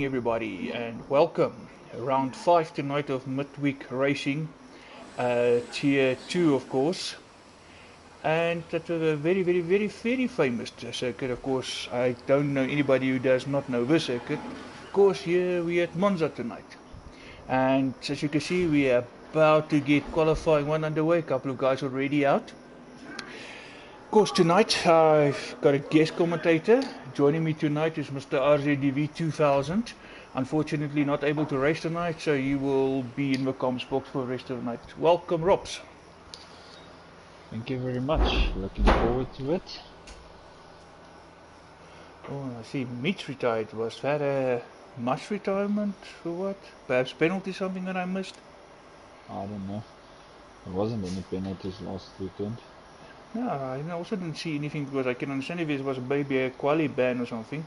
Everybody, and welcome. Round 5 tonight of Midweek Racing, Tier 2 of course. And that was a very famous circuit, of course. I don't know anybody who does not know this circuit. Of course, here we at Monza tonight. And as you can see, we are about to get qualifying one underway. A couple of guys already out. Of course, tonight I've got a guest commentator. Joining me tonight is Mr. RZDV 2000. Unfortunately, not able to race tonight, so he will be in the comms box for the rest of the night. Welcome, Robs. Thank you very much. Looking forward to it. Oh, I see. Mitch retired. Was that a much retirement or what? Perhaps penalty, something that I missed? I don't know. There wasn't any penalties last weekend. No, I also didn't see anything because I can understand if it was maybe a quali ban or something.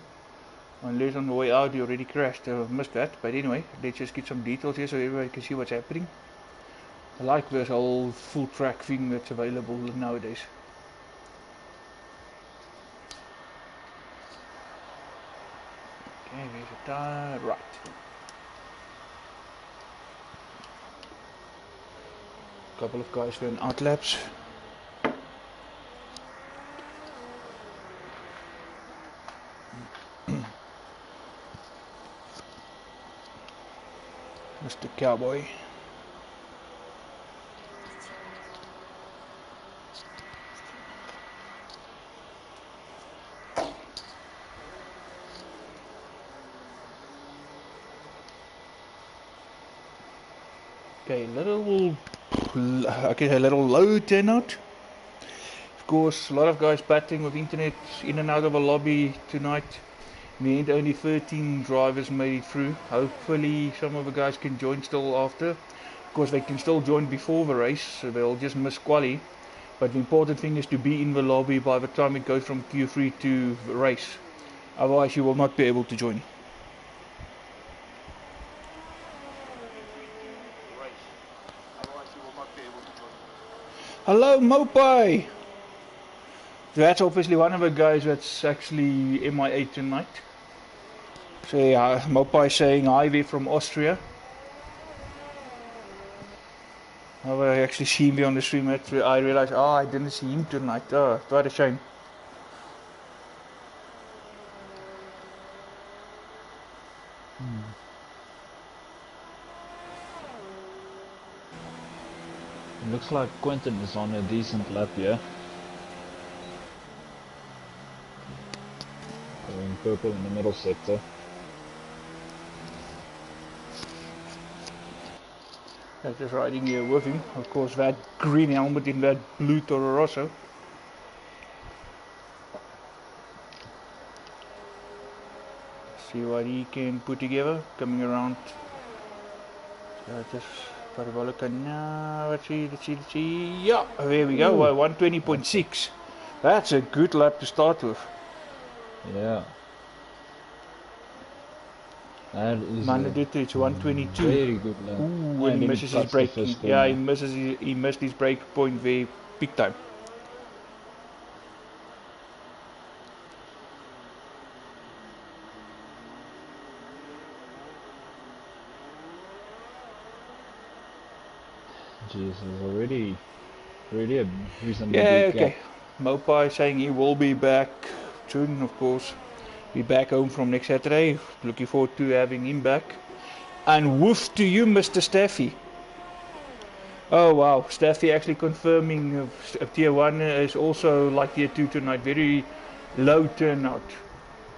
Unless on the way out he already crashed. I missed that. But anyway, let's just get some details here so everybody can see what's happening. I like this whole full track thing that's available nowadays. Okay, there's a tire. Right. Couple of guys doing out laps. Mr. Cowboy. Okay, a little low turnout. Of course, a lot of guys battling with internet in and out of a lobby tonight. In the end, only 13 drivers made it through. Hopefully, some of the guys can join still after. Of course, they can still join before the race, so they'll just miss quali. But the important thing is to be in the lobby by the time it goes from Q3 to the race. Otherwise, you will not be able to join. Hello, Mopai! That's obviously one of the guys that's actually MIA tonight. So yeah, Mopai saying hi there from Austria. I actually see me on the stream. I realized, I didn't see him tonight. Oh, what a shame. It looks like Quentin is on a decent lap here. Going purple in the middle sector. I'm just riding here with him. Of course, that green helmet in that blue Toro Rosso. See what he can put together. Coming around. Just parabolica now. Let's see. Yeah, there we go. 120.6. That's a good lap to start with. Yeah. That is it's 122. Very good lap. Ooh, and he misses his brake. Yeah, he missed his brake point there big time. Jesus, already a reasonably big gap. Okay. Mopai saying he will be back soon, of course. Be back home from next Saturday. Looking forward to having him back. And woof to you, Mr. Staffy. Oh wow, Staffy actually confirming Tier 1 is also like Tier 2 tonight. Very low turnout.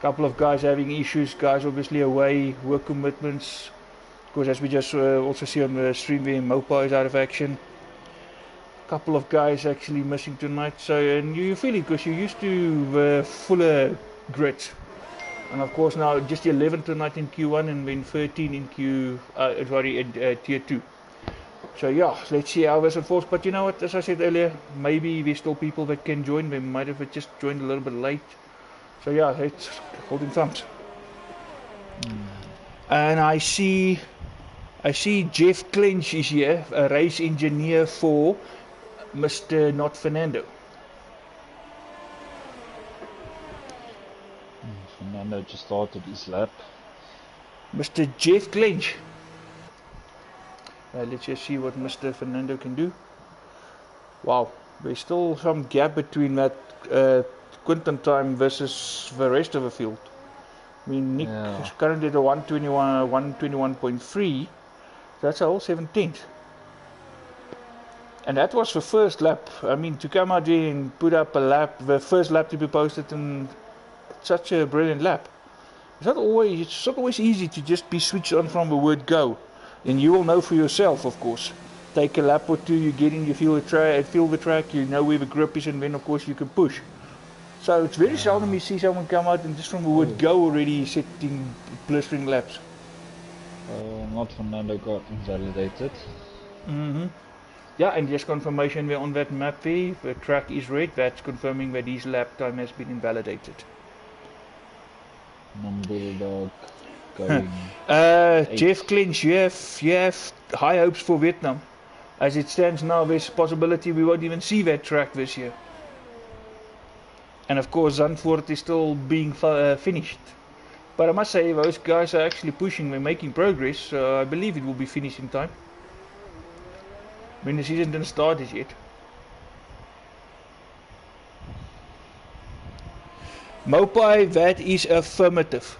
Couple of guys having issues. Guys obviously away, work commitments. Of course, as we just also see on the stream there, Mopai is out of action. Couple of guys actually missing tonight. So, and you feel it because you're used to fuller grids. And of course now just 11 tonight in Q1 and then 13 in Tier 2. So yeah, let's see how this unfolds. But you know what, as I said earlier, maybe there's still people that can join. They might have just joined a little bit late. So yeah, it's holding thumbs. And I see Jeff Clench is here, a race engineer for Mr. Not Fernando. Fernando just started his lap. Mr. Jeff Clench. Let's just see what Mr. Fernando can do. Wow, there's still some gap between that Quinton time versus the rest of the field. I mean, Nick is currently at a 121.3. That's a whole 7/10. And that was the first lap. I mean, to come out there and put up a lap, the first lap to be posted in such a brilliant lap. It's not always easy to just be switched on from the word go. And you will know for yourself, of course. Take a lap or two, you get in, you feel the track, you know where the grip is, and then of course you can push. So it's very seldom you see someone come out and just from the word go already setting blistering laps. Not Fernando got invalidated. Yeah, and just confirmation we're on that map there, the track is red, that's confirming that his lap time has been invalidated. Non-bulldog going. Jeff Clinch, you have high hopes for Vietnam. As it stands now, there's a possibility we won't even see that track this year. And of course, Zandvoort is still being finished. But I must say, those guys are actually pushing, they're making progress, so I believe it will be finished in time. I mean, the season didn't start as yet. Mopai, that is affirmative.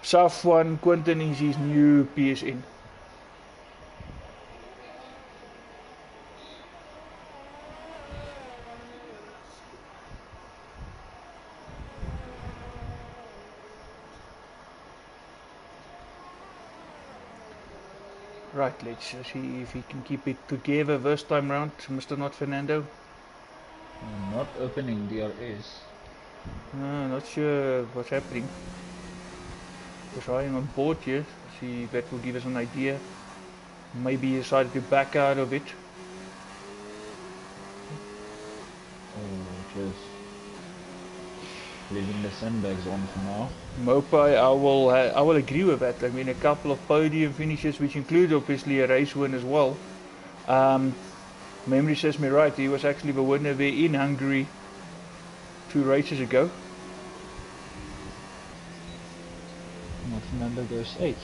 South 1, Quinton is his new PSN. Right, let's see if he can keep it together this time round, Mr. Not Fernando. Not opening DRS. Not sure what's happening. We're trying on board here, see if that will give us an idea. Maybe he decided to back out of it. Just leaving the sandbags on for now. Mopai, I will agree with that. I mean, a couple of podium finishes, which include obviously a race win as well. Memory serves me right, he was actually the winner there in Hungary 2 races ago. Fernando goes 8.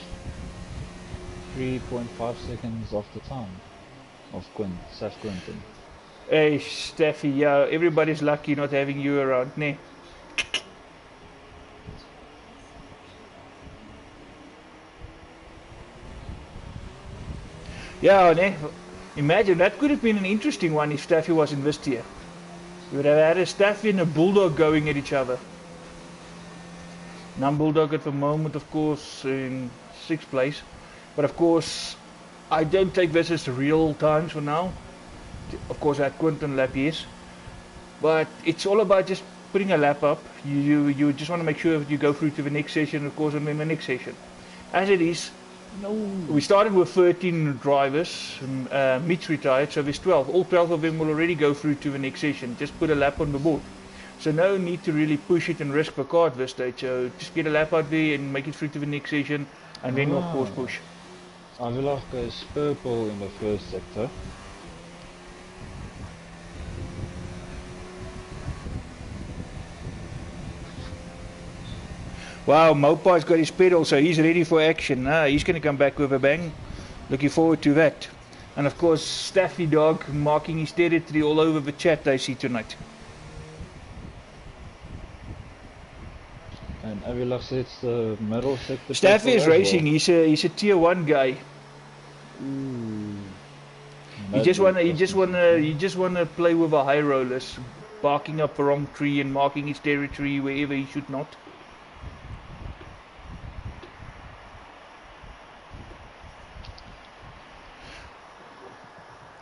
3.5 seconds off the time of South Quinton. Hey Steffi, yeah, everybody's lucky not having you around, ne? Yeah, ne? Imagine, that could have been an interesting one if Staffy was in this tier. We would have had a Staffy and a Bulldog going at each other. Non-Bulldog at the moment, of course, in 6th place. But of course, I don't take this as real times for now. Of course, at Quinton lap, yes. But it's all about just putting a lap up. You just want to make sure that you go through to the next session, of course, and then the next session. As it is, we started with 13 drivers, Mitch retired, so there's 12. All 12 of them will already go through to the next session. Just put a lap on the board. So no need to really push it and risk the car at this stage. So just get a lap out there and make it through to the next session, and then of course push. Avilach goes purple in the first sector. Wow, Mopai's got his pedal, so he's ready for action. He's going to come back with a bang. Looking forward to that. And of course, Staffy Dog marking his territory all over the chat I see tonight. And Avilach sets the middle sector. Staffy is racing. Well. He's a tier 1 guy. He just wanna play with the high rollers, barking up the wrong tree and marking his territory wherever he should not.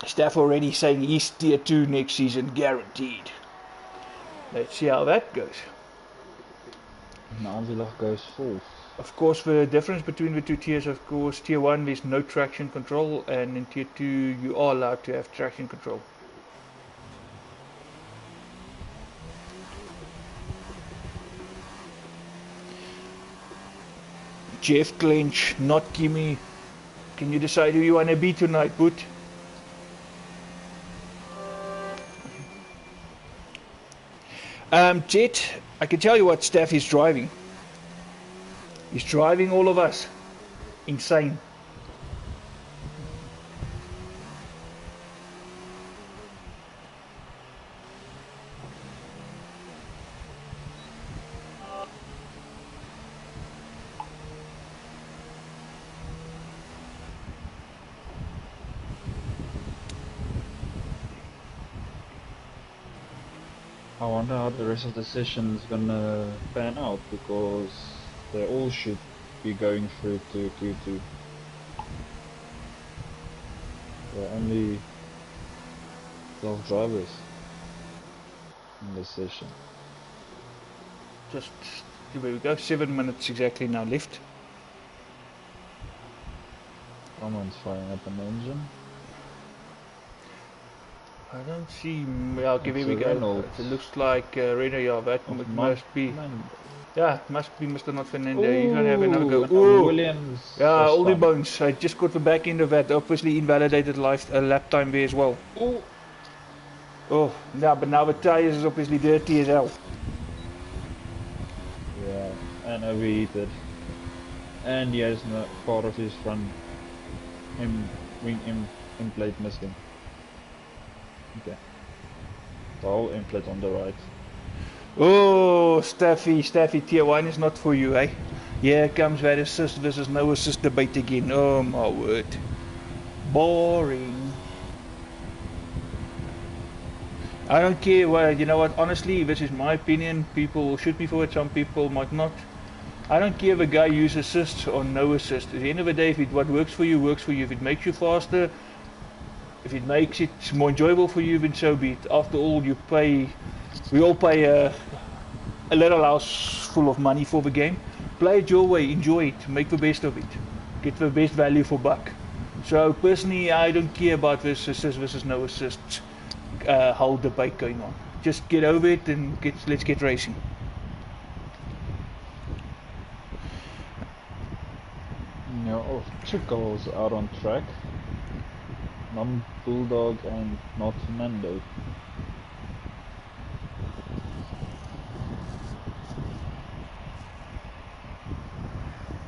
Staff already saying he's tier 2 next season, guaranteed. Let's see how that goes. Now Avilach goes 4th. Of course, the difference between the two tiers, of course, tier 1 there's no traction control, and in tier 2 you are allowed to have traction control. Jeff Clench, not Kimmy. Can you decide who you want to be tonight, Boot? Jet, I can tell you what Staff is driving. He's driving all of us insane. I wonder how the rest of the session is gonna pan out, because they all should be going through to Q2. There are only 12 drivers in this session. Just, here we go, 7 minutes exactly now left. Someone's firing up an engine. I don't see, okay, here we go. Reynolds. It looks like Renault, yeah, that must be. Yeah, must be Mr. Not Fernando. He's gonna have another go. Ooh, Williams. Yeah, all the bones. I just got the back end of that. Obviously invalidated lap time there as well. Ooh. Oh, yeah, but now the tires is obviously dirty as hell. Yeah, and overheated. And he has no part of his front wing end plate missing. Okay. The whole end plate on the right. Oh, Staffy, tier 1 is not for you, eh? Here comes that assist versus no assist debate again. Oh my word. Boring. I don't care what, you know what, honestly, this is my opinion. People will shoot me for it, some people might not. I don't care if a guy uses assist or no assist. At the end of the day, if what works for you, works for you. If it makes you faster, if it makes it more enjoyable for you, then so be it. After all, we all pay a little house full of money for the game. Play it your way, enjoy it, make the best of it. Get the best value for buck. So personally, I don't care about this assist versus no assist whole debate going on. Just get over it and let's get racing. Yeah, two cars out on track. Bulldog and not Fernando.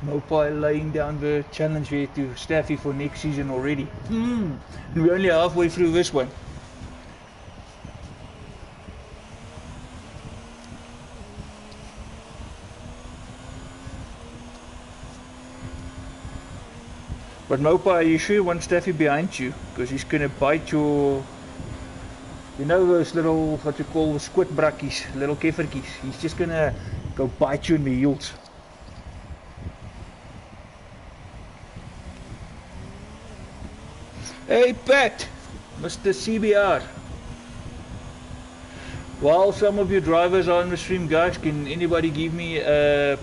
Mopile laying down the challenge there to Staffy for next season already. And we're only halfway through this one. But Mopile, you sure you want Staffy behind you? Because he's gonna bite your, you know, those little, what you call squid brackies, little keffertjies. He's just gonna go bite you in the heels. Hey Pat, Mr. CBR. While some of you drivers are on the stream, guys, can anybody give me a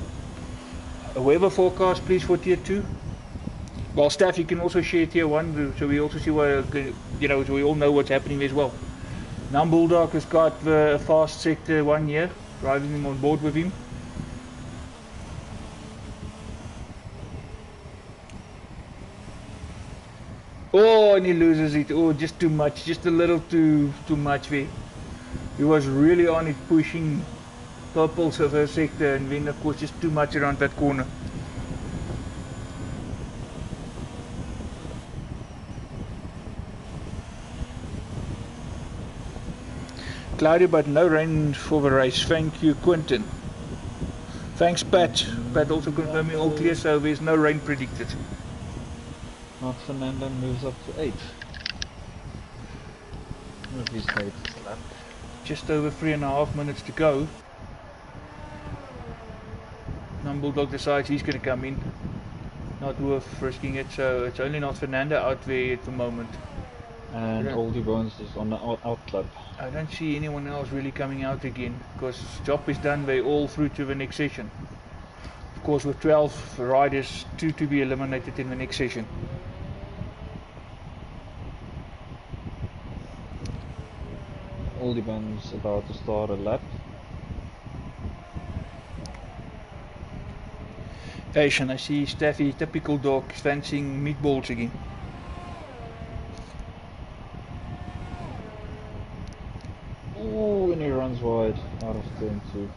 weather forecast please for tier 2? Well, Staff, you can also share tier 1, so we also see what, you know, so we all know what's happening as well. Now Bulldog has got the fast sector 1 year, driving him on board with him. Oh, and he loses it. Oh, just too much, just a little too much there. He was really on it, pushing purples of her sector, and then of course just too much around that corner. Cloudy but no rain for the race. Thank you, Quentin. Thanks, Pat. Pat also confirming all clear, so there's no rain predicted. Not Fernando moves up to 8. What is 8 lap? Just over 3.5 minutes to go. Bulldog decides he's going to come in. Not worth risking it, so it's only not Fernando out there at the moment. And Oldie Bones is on the out lap. I don't see anyone else really coming out again, because job is done, they're all through to the next session. Of course, with 12 riders, 2 to be eliminated in the next session. Oldie Bones about to start a lap. Asian, I see Staffy, typical dog, fancying meatballs again. Ooh, and he runs wide out of turn 2.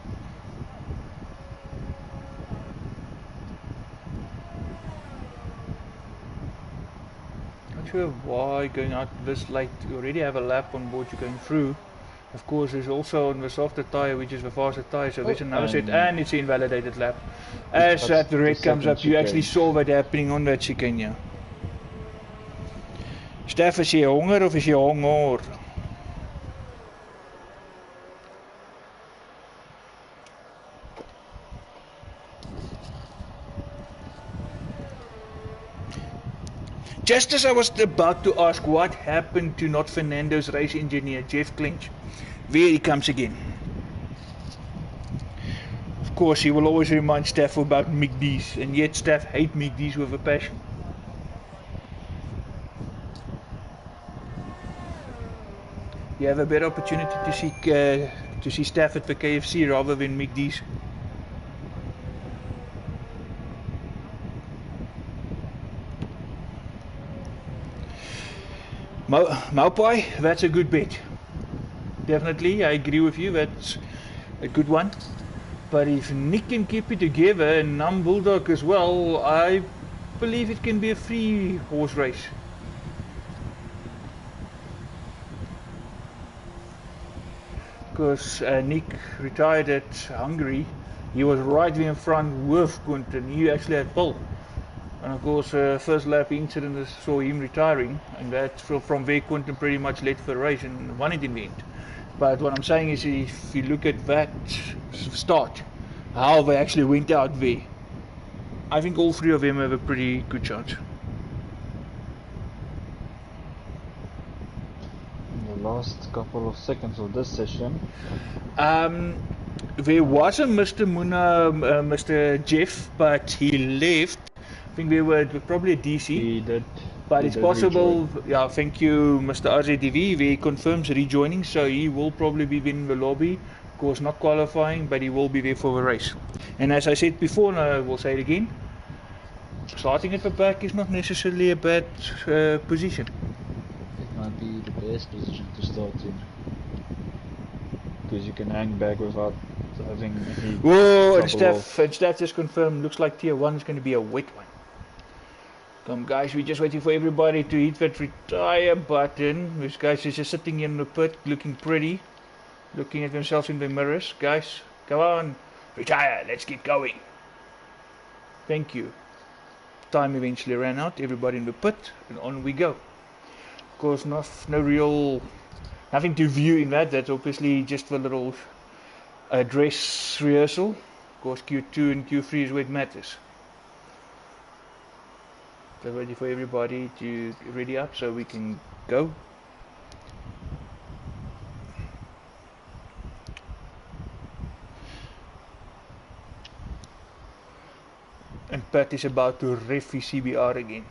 not sure why going out this late. You already have a lap on board you're going through. Of course, there's also on the softer tyre, which is the faster tyre, so there's another set, and it's an invalidated lap. As that red comes up, you actually saw what happening on that chicane, yeah. Stef, is jy honger of is jy honger? Just as I was about to ask what happened to not Fernando's race engineer, Jeff Clinch, there he comes again. Of course, he will always remind Steph about Mick D's, and yet Steph hates Mick D's with a passion. You have a better opportunity to see Steph at the KFC rather than Mick D's. Maupai, that's a good bet. Definitely, I agree with you, that's a good one. But if Nick can keep it together and Nam Bulldog as well, I believe it can be a 3-horse race. Because Nick retired at Hungary, he was right there in front with Quinton, he actually had pole. And of course, first lap incident saw him retiring, and that from there Quinton pretty much led for the race and won it in the end. But what I'm saying is, if you look at that start, how they actually went out there, I think all three of them have a pretty good chance. In the last couple of seconds of this session, there was a Mr. Muna, Mr. Jeff, but he left. I think we were probably a DC. he did. But he it's did possible, rejoin. yeah, thank you Mr. RZTV, he confirms rejoining, so he will probably be in the lobby. Of course not qualifying, but he will be there for the race. And as I said before, and I will say it again, starting at the back is not necessarily a bad position. It might be the best position to start in, because you can hang back without having any Whoa, and trouble Steph just confirmed, looks like tier 1 is going to be a wet one. Come guys, we're just waiting for everybody to hit that retire button. This guys is just sitting in the pit, looking pretty, looking at themselves in the mirrors. Guys, come on, retire, let's get going. Thank you. Time eventually ran out, everybody in the pit, and on we go. Of course, nothing to view in that, that's obviously just a little dress rehearsal. Of course, Q2 and Q3 is where it matters. So ready for everybody to ready up so we can go. And Pat is about to ref his CBR again.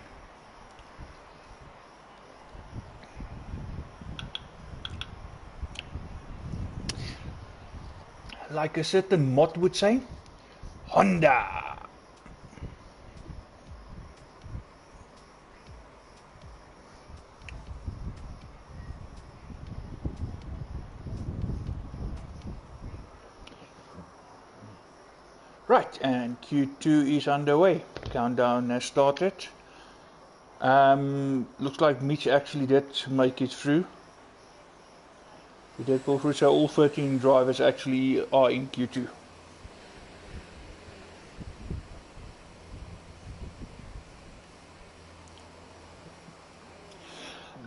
Like a certain mod would say, Honda! Right, and Q2 is underway. Countdown has started. Looks like Mitch actually did make it through. He did pull through, so all 13 drivers actually are in Q2.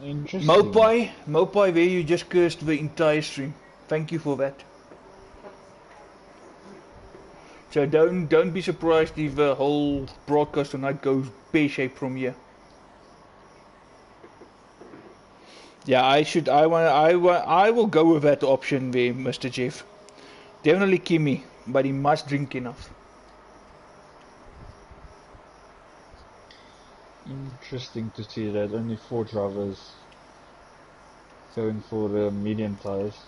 Interesting. Mopai, where you just cursed the entire stream. Thank you for that. So don't be surprised if the whole broadcast tonight goes pear-shaped from here. Yeah, I will go with that option there, Mr. Jeff. Definitely Kimmy, but he must drink enough. Interesting to see that only 4 drivers going for the medium tires.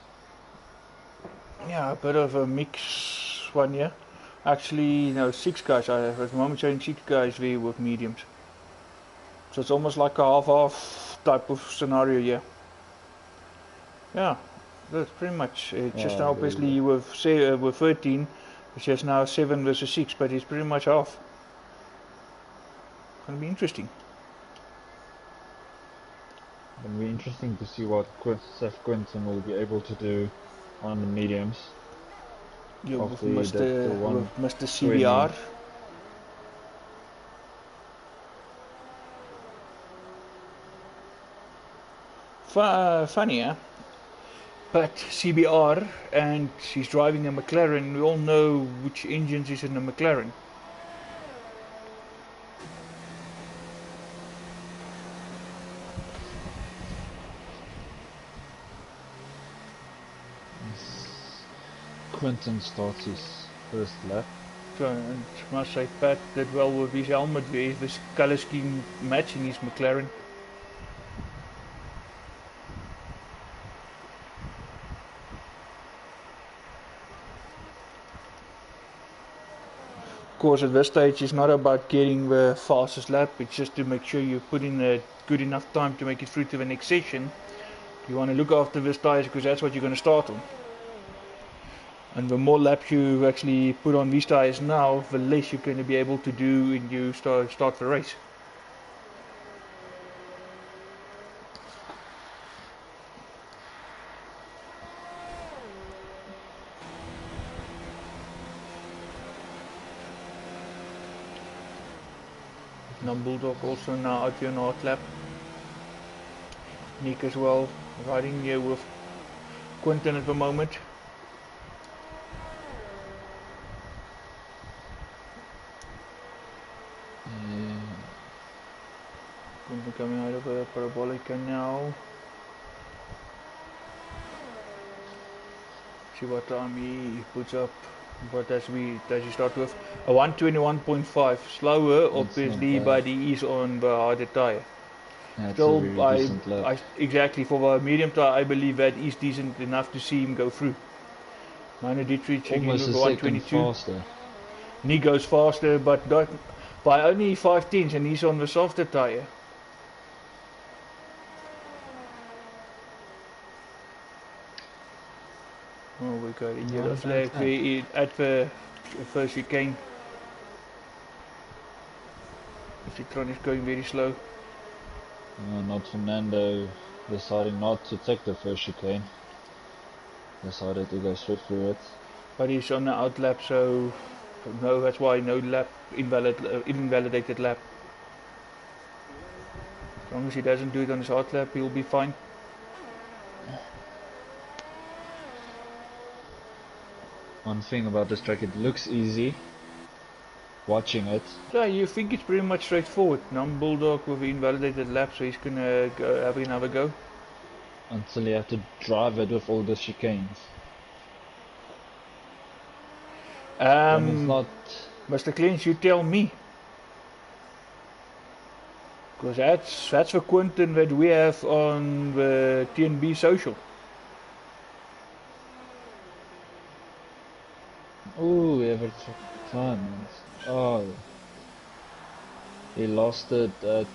Yeah, a bit of a mix one here. Actually, no, 6 guys. I have at the moment showing 6 guys there with mediums. So it's almost like a half-half type of scenario here. Yeah, that's pretty much. It's just now obviously with 13, it's just now 7 versus 6, but it's pretty much half. Gonna be interesting. It'll be interesting to see what Seth Quinton will be able to do on the mediums. Yeah, with After he did the Mr. 120. CBR. Funny, huh? But CBR, and he's driving a McLaren. We all know which engines is in a McLaren. Quinton starts his first lap. So, and I must say, Pat did well with his helmet. His colour scheme matching his McLaren. Of course, at this stage, it's not about getting the fastest lap. It's just to make sure you put in a good enough time to make it through to the next session. You want to look after these tyres because that's what you're going to start on. And the more laps you actually put on these tyres now, the less you're going to be able to do when you start the race. Bulldog also now out here on hard lap. Nick as well, riding here with Quinton at the moment. Quinton coming out of a parabolica now. See what time he puts up. But as we start with a 121.5, slower obviously, but he is on the harder tyre. Still, exactly for the medium tyre, I believe that is decent enough to see him go through. Minor Dietrich checking with 122. Faster. And he goes faster, but not by only 5 tenths, and he's on the softer tyre. Oh, we got a yellow flag at the first chicane. The Citron is going very slow. Not Fernando deciding not to take the first chicane. Decided to go straight through it. But he's on the out lap, so no, that's why no lap invalidated lap. As long as he doesn't do it on his hard lap, he'll be fine. One thing about this track, it looks easy watching it. Yeah, you think it's pretty much straightforward. Bulldog with the invalidated lap, so he's gonna have another go. Until you have to drive it with all the chicanes. It's not... Mr. Cleans, you tell me. Because that's the Quinton that we have on the TNB social. Oh, Everett fun. Oh, he lost it at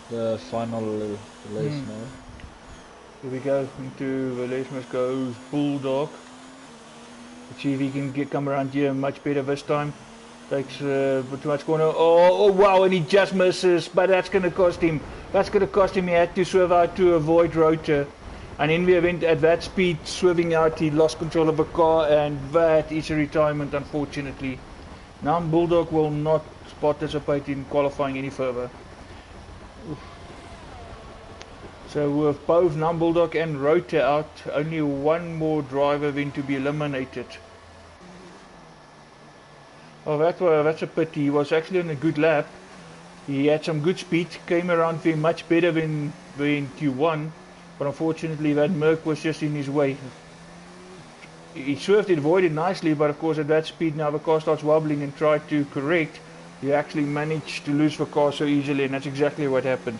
the final race now. Here we go into the race. Goes Bulldog. Let's see if he can come around here much better this time. Takes too much corner. Oh wow, and he just misses, but that's going to cost him. That's going to cost him. He had to swerve out to avoid Rotor. And in the event at that speed, swerving out, he lost control of the car, and that is a retirement, unfortunately. Now Bulldog will not participate in qualifying any further. Oof. So with both Bulldog and Rotor out, only one more driver then to be eliminated. Oh, that's a pity. He was actually on a good lap. He had some good speed, came around very much better than Q1. But unfortunately that Merc was just in his way. He swerved it, avoided nicely, but of course at that speed now the car starts wobbling and tried to correct. He actually managed to lose the car so easily, and that's exactly what happened.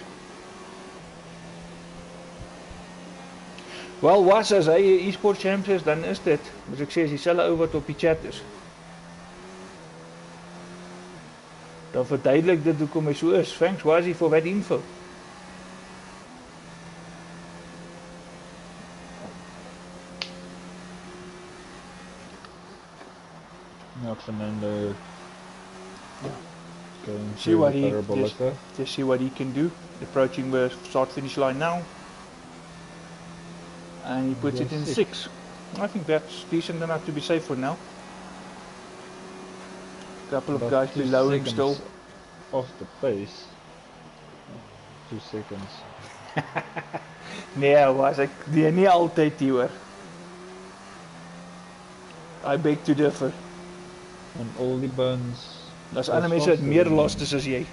Wel was as hy e-sport champs is, dan is dit, as ek sê, as jy selle ou wat op die chat is. Dan verduidelik dit hoekom hy so is. Thanks Wazi for that info. Ja, Fernando See what he parabolica. just see what he can do. Approaching the start finish line now, and he puts it in 6. I think that's decent enough to be safe for now. Couple of guys below him still. Off the pace. 2 seconds. Nee, was ek nie altyd hier hoor. I beg to differ. En al die bones. Daar's ander mense wat meer lastes as jy.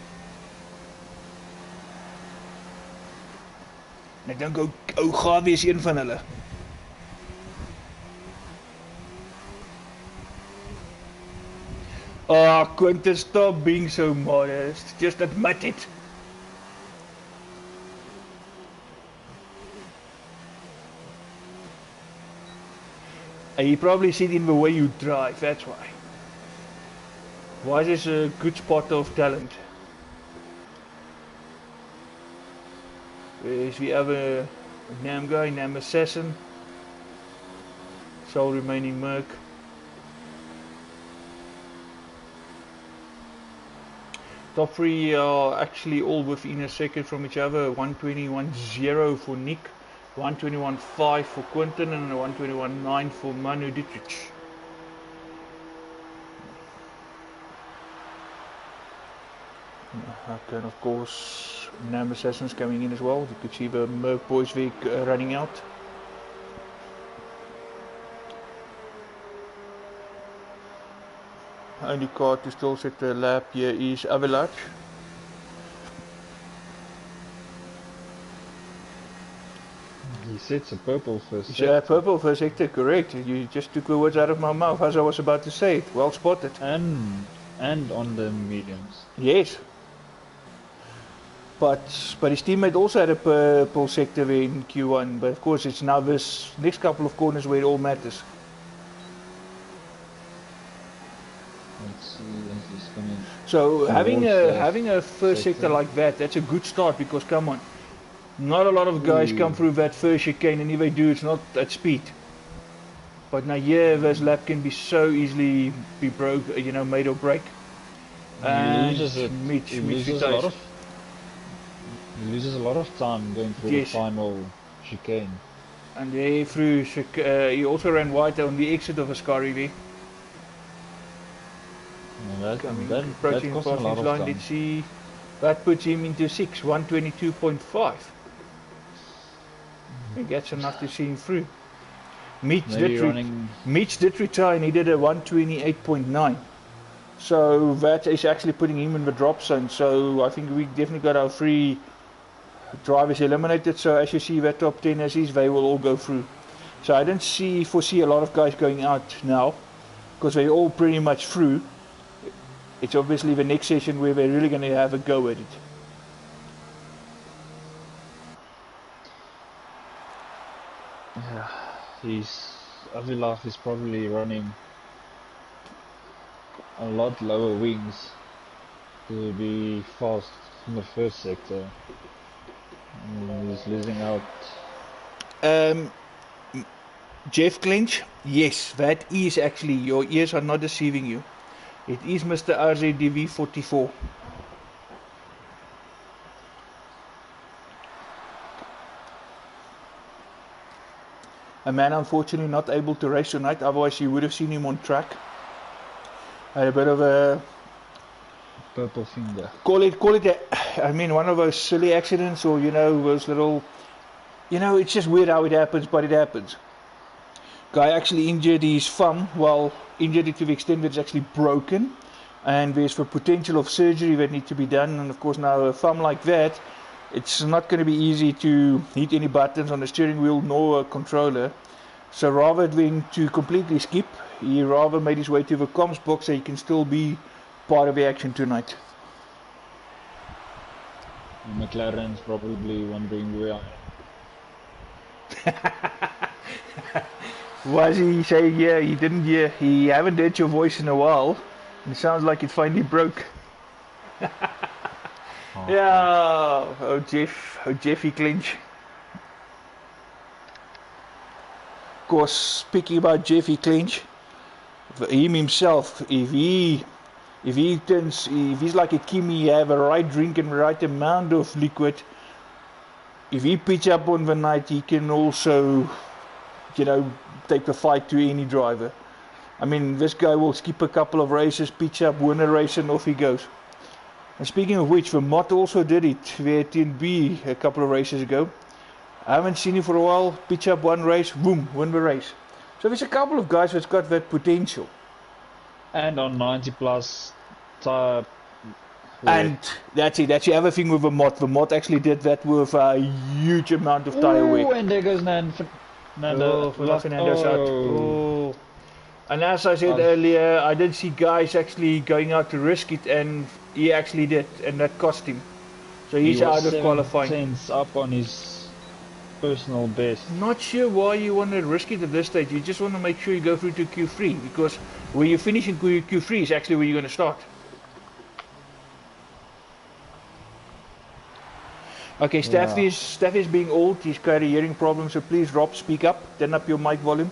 En ek dink ou Gawie is een van hulle. Oh, Quentin, stop being so modest. Just admit it. And you probably see it in the way you drive, that's why. Why is this a good spot of talent? Is we have a NAM guy, NAM assassin. Sole remaining merc. Top 3 are actually all within a second from each other. 121.0 for Nick, 121.5 for Quentin, and 121.9 for Manu Dietrich. Okay, and of course NAM Assassins coming in as well. You could see the Merc Boys Week running out. Only car to still set the lap here is Avalanche. He sets a purple first sector. Yeah, purple first sector, correct. You just took the words out of my mouth as I was about to say it. Well spotted. And on the mediums. Yes. But his teammate also had a purple sector in Q1. But of course it's now this next couple of corners where it all matters. So having a first sector like that, that's a good start, because come on, not a lot of guys come through that first chicane, and if they do, it's not at speed. But now here, this lap can be so easily be broke, made or break. And he loses a lot of time going through the final chicane. And there through, he also ran wide on the exit of Ascari there. That costs a lot of time. Let's see, that puts him into 6, 122.5. I think that's enough to see him through. Mitch did retire and he did a 128.9. So that is actually putting him in the drop zone. So I think we definitely got our 3 drivers eliminated. So as you see, that top 10 as is, they will all go through. So I don't foresee a lot of guys going out now, because they're all pretty much through. It's obviously the next session where they're really going to have a go at it. Yeah, Avilaf is probably running a lot lower wings to be fast in the first sector. And he's losing out. Jeff Clinch, yes, that is actually, your ears are not deceiving you. It is Mr. RZDV44. A man unfortunately not able to race tonight, otherwise you would have seen him on track. Had a bit of a purple finger. Call it one of those silly accidents, or those little, it's just weird how it happens, but it happens. Guy actually injured his thumb, injured it to the extent that it's actually broken, and there's the potential of surgery that needs to be done. And of course now a thumb like that, it's not going to be easy to hit any buttons on the steering wheel nor a controller. So rather than to completely skip, he rather made his way to the comms box so he can still be part of the action tonight. McLaren's probably wondering where I am. Was he saying, yeah, he didn't hear, he haven't heard your voice in a while. It sounds like it finally broke. Yeah, oh Jeffy Clinch. Of course, speaking about Jeffy Clinch, him himself, if he if he's like a Kimi, have a right drink and right amount of liquid, if he pitch up on the night, he can also, take the fight to any driver. I mean, this guy will skip a couple of races, pitch up, win a race, and off he goes. And speaking of which, Vermont also did it via TNB a couple of races ago. I haven't seen him for a while, pitch up one race, boom, win the race. So there's a couple of guys that's got that potential. And on 90 plus tire. And that's it. That's the other thing with Vermont. Vermont actually did that with a huge amount of tire wear. And there goes Fernando. Fernando's out. Oh. And as I said earlier, I didn't see guys actually going out to risk it, and he actually did, and that cost him. So he's out of qualifying. 7 cents up on his personal best. Not sure why you want to risk it at this stage. You just want to make sure you go through to Q3, because where you finish in Q3 is actually where you're going to start. Okay, Staff is being old. He's got a hearing problem, so please, Rob, speak up. Turn up your mic volume.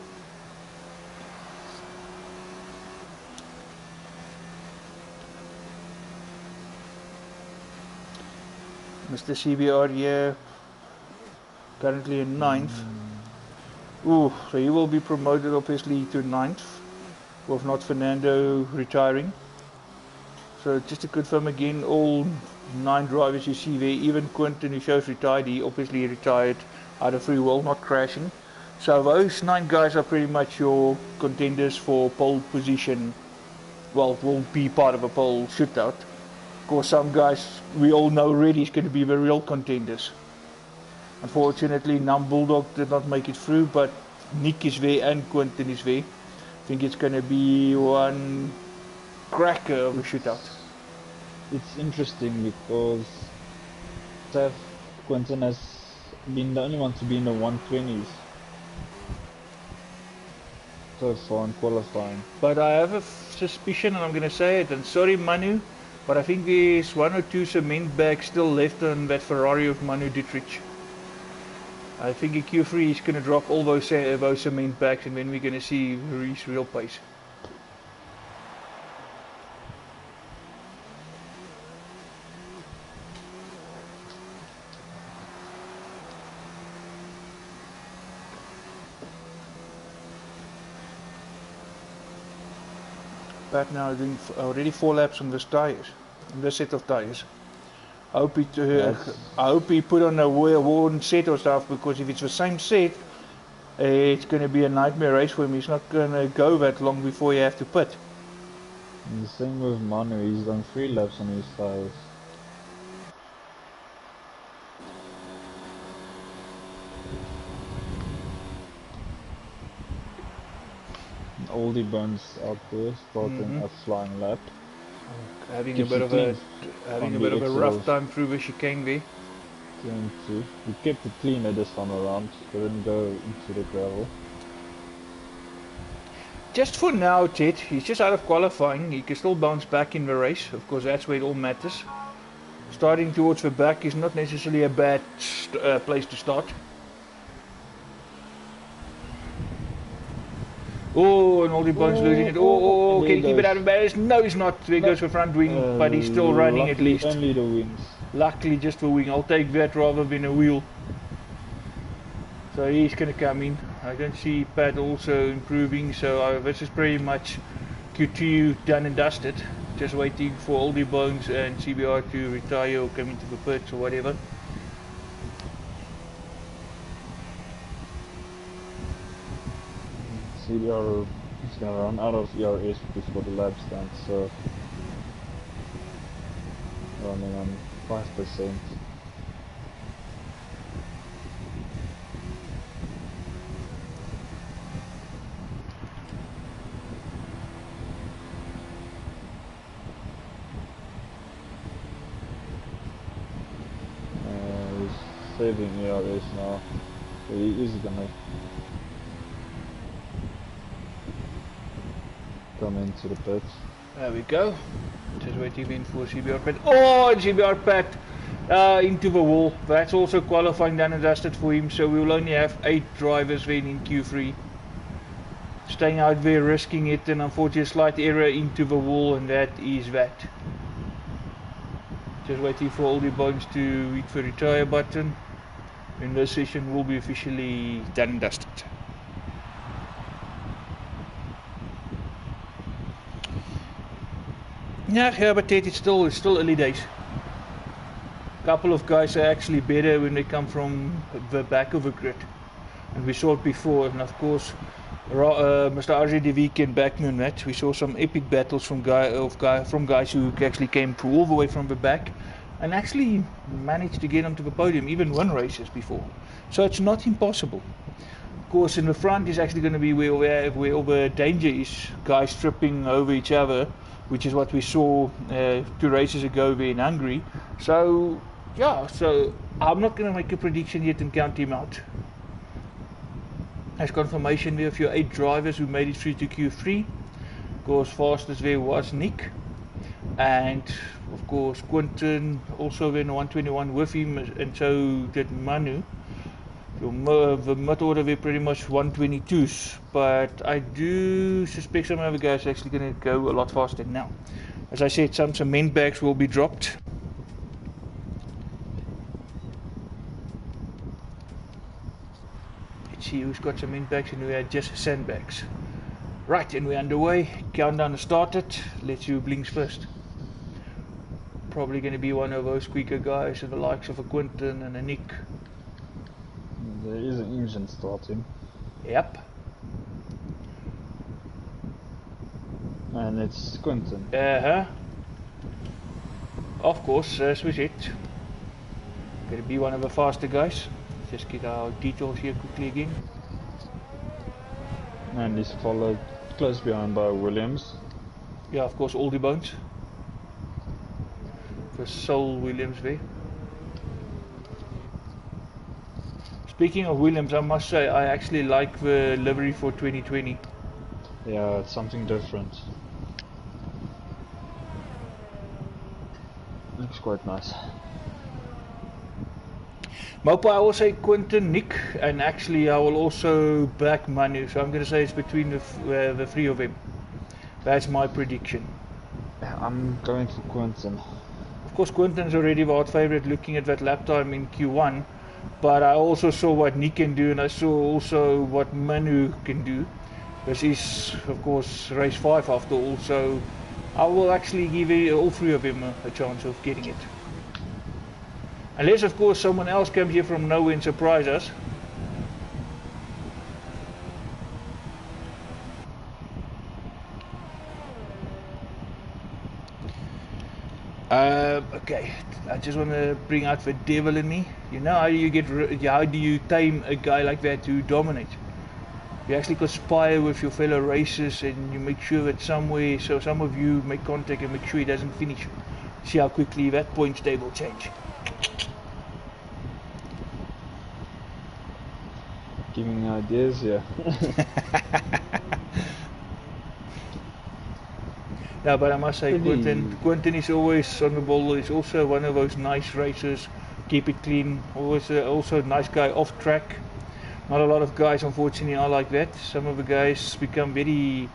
Mr. CBR here, currently in 9th. Ooh, so he will be promoted obviously to 9th, with not Fernando retiring. So just to confirm again, all 9 drivers you see there, even Quinton, who shows retired, he obviously retired out of free will, not crashing. So those 9 guys are pretty much your contenders for pole position. Well, will be part of a pole shootout. Of course, some guys we all know already is going to be the real contenders. Unfortunately, Nam Bulldog did not make it through, but Nick is there and Quinton is there. I think it's going to be one cracker of a shootout. It's interesting because Steph Quinton has been the only one to be in the 120s so far in qualifying. But I have a suspicion, and I'm going to say it, and sorry Manu, but I think there's 1 or 2 cement bags still left on that Ferrari of Manu Dietrich. I think in Q3 he's going to drop all those cement bags, and then we're going to see his real pace. Pat now doing already 4 laps on this tires, on this set of tires. I hope he put on a worn set or stuff, because if it's the same set, it's going to be a nightmare race for him. He's not going to go that long before you have to pit. And the same with Manu, he's done 3 laps on his tires. Oldie Bones out there, starting a flying lap. Having a bit of a rough time through the chicane there. He kept it cleaner this time around, didn't go into the gravel. Just for now, Ted, he's just out of qualifying. He can still bounce back in the race. Of course, that's where it all matters. Starting towards the back is not necessarily a bad place to start. Oh, and Oldie Bones losing it. Oh, can he keep it out of balance? No, he's not. There goes the front wing, but he's still running at least. Only the wings. Luckily, just the wing. I'll take that rather than a wheel. So he's going to come in. I don't see Pat also improving, so this is pretty much Q2 done and dusted. Just waiting for Oldie Bones and CBR to retire or come into the pits or whatever. CBR is going to run out of ERS before the lap stand, so running on 5%. He's saving ERS now, so he is going to come into the pits. There we go. Just waiting in for CBR Pat. Oh, and CBR Pat into the wall. That's also qualifying done and dusted for him, so we will only have 8 drivers then in Q3. staying out there, risking it, and unfortunately a slight error into the wall, and that is that. Just waiting for all the bones to hit the retire button, and this session will be officially done and dusted. Yeah, but it's still early days. A couple of guys are actually better when they come from the back of a grid, and we saw it before. And of course, Mr. RJ the weekend back in that, we saw some epic battles from guys who actually came through all the way from the back, and actually managed to get onto the podium, even won races before. So it's not impossible. Of course, in the front is actually going to be where all the danger is, guys tripping over each other, which is what we saw 2 races ago there in Hungary. So yeah, so I'm not going to make a prediction yet and count him out. As confirmation, we have your 8 drivers who made it through to Q3. Of course, fastest there was Nick, and of course Quentin also went 121 with him, and so did Manu. The mid order were pretty much 122s, but I do suspect some other guys are actually going to go a lot faster now. As I said, some cement bags will be dropped. Let's see who's got cement bags and who had just sandbags. Right, and we're underway. Countdown has started. Let's see who blinks first. Probably going to be one of those quicker guys, and the likes of a Quentin and a Nick. There is an engine starting. Yep. And it's Quentin. Of course, as we said. Gonna be one of the faster guys. Just get our details here quickly again. And he's followed close behind by Williams. Yeah, of course, all the bones. For Sol Williams there. Speaking of Williams, I must say I actually like the livery for 2020. Yeah, it's something different. Looks quite nice. Mopa, I will say Quentin, Nick, and actually I will also back Manu. So I'm going to say it's between the 3 of them. That's my prediction. I'm going for Quentin. Of course, Quentin's already the hard favourite looking at that lap time in Q1. But I also saw what Nick can do, and I saw also what Manu can do. This is, of course, race 5 after all, so I will actually give all 3 of them a chance of getting it. Unless, of course, someone else comes here from nowhere and surprise us. Okay, I just want to bring out the devil in me. You know how do you tame a guy like that to dominate? You actually conspire with your fellow racers, and you make sure that somewhere, so some of you make contact and make sure he doesn't finish. See how quickly that points table change. Giving ideas, yeah. No, but I must say, Quentin is always on the ball. He's also one of those nice racers. Keep it clean. Always also a nice guy off track. Not a lot of guys, unfortunately, are like that. Some of the guys become very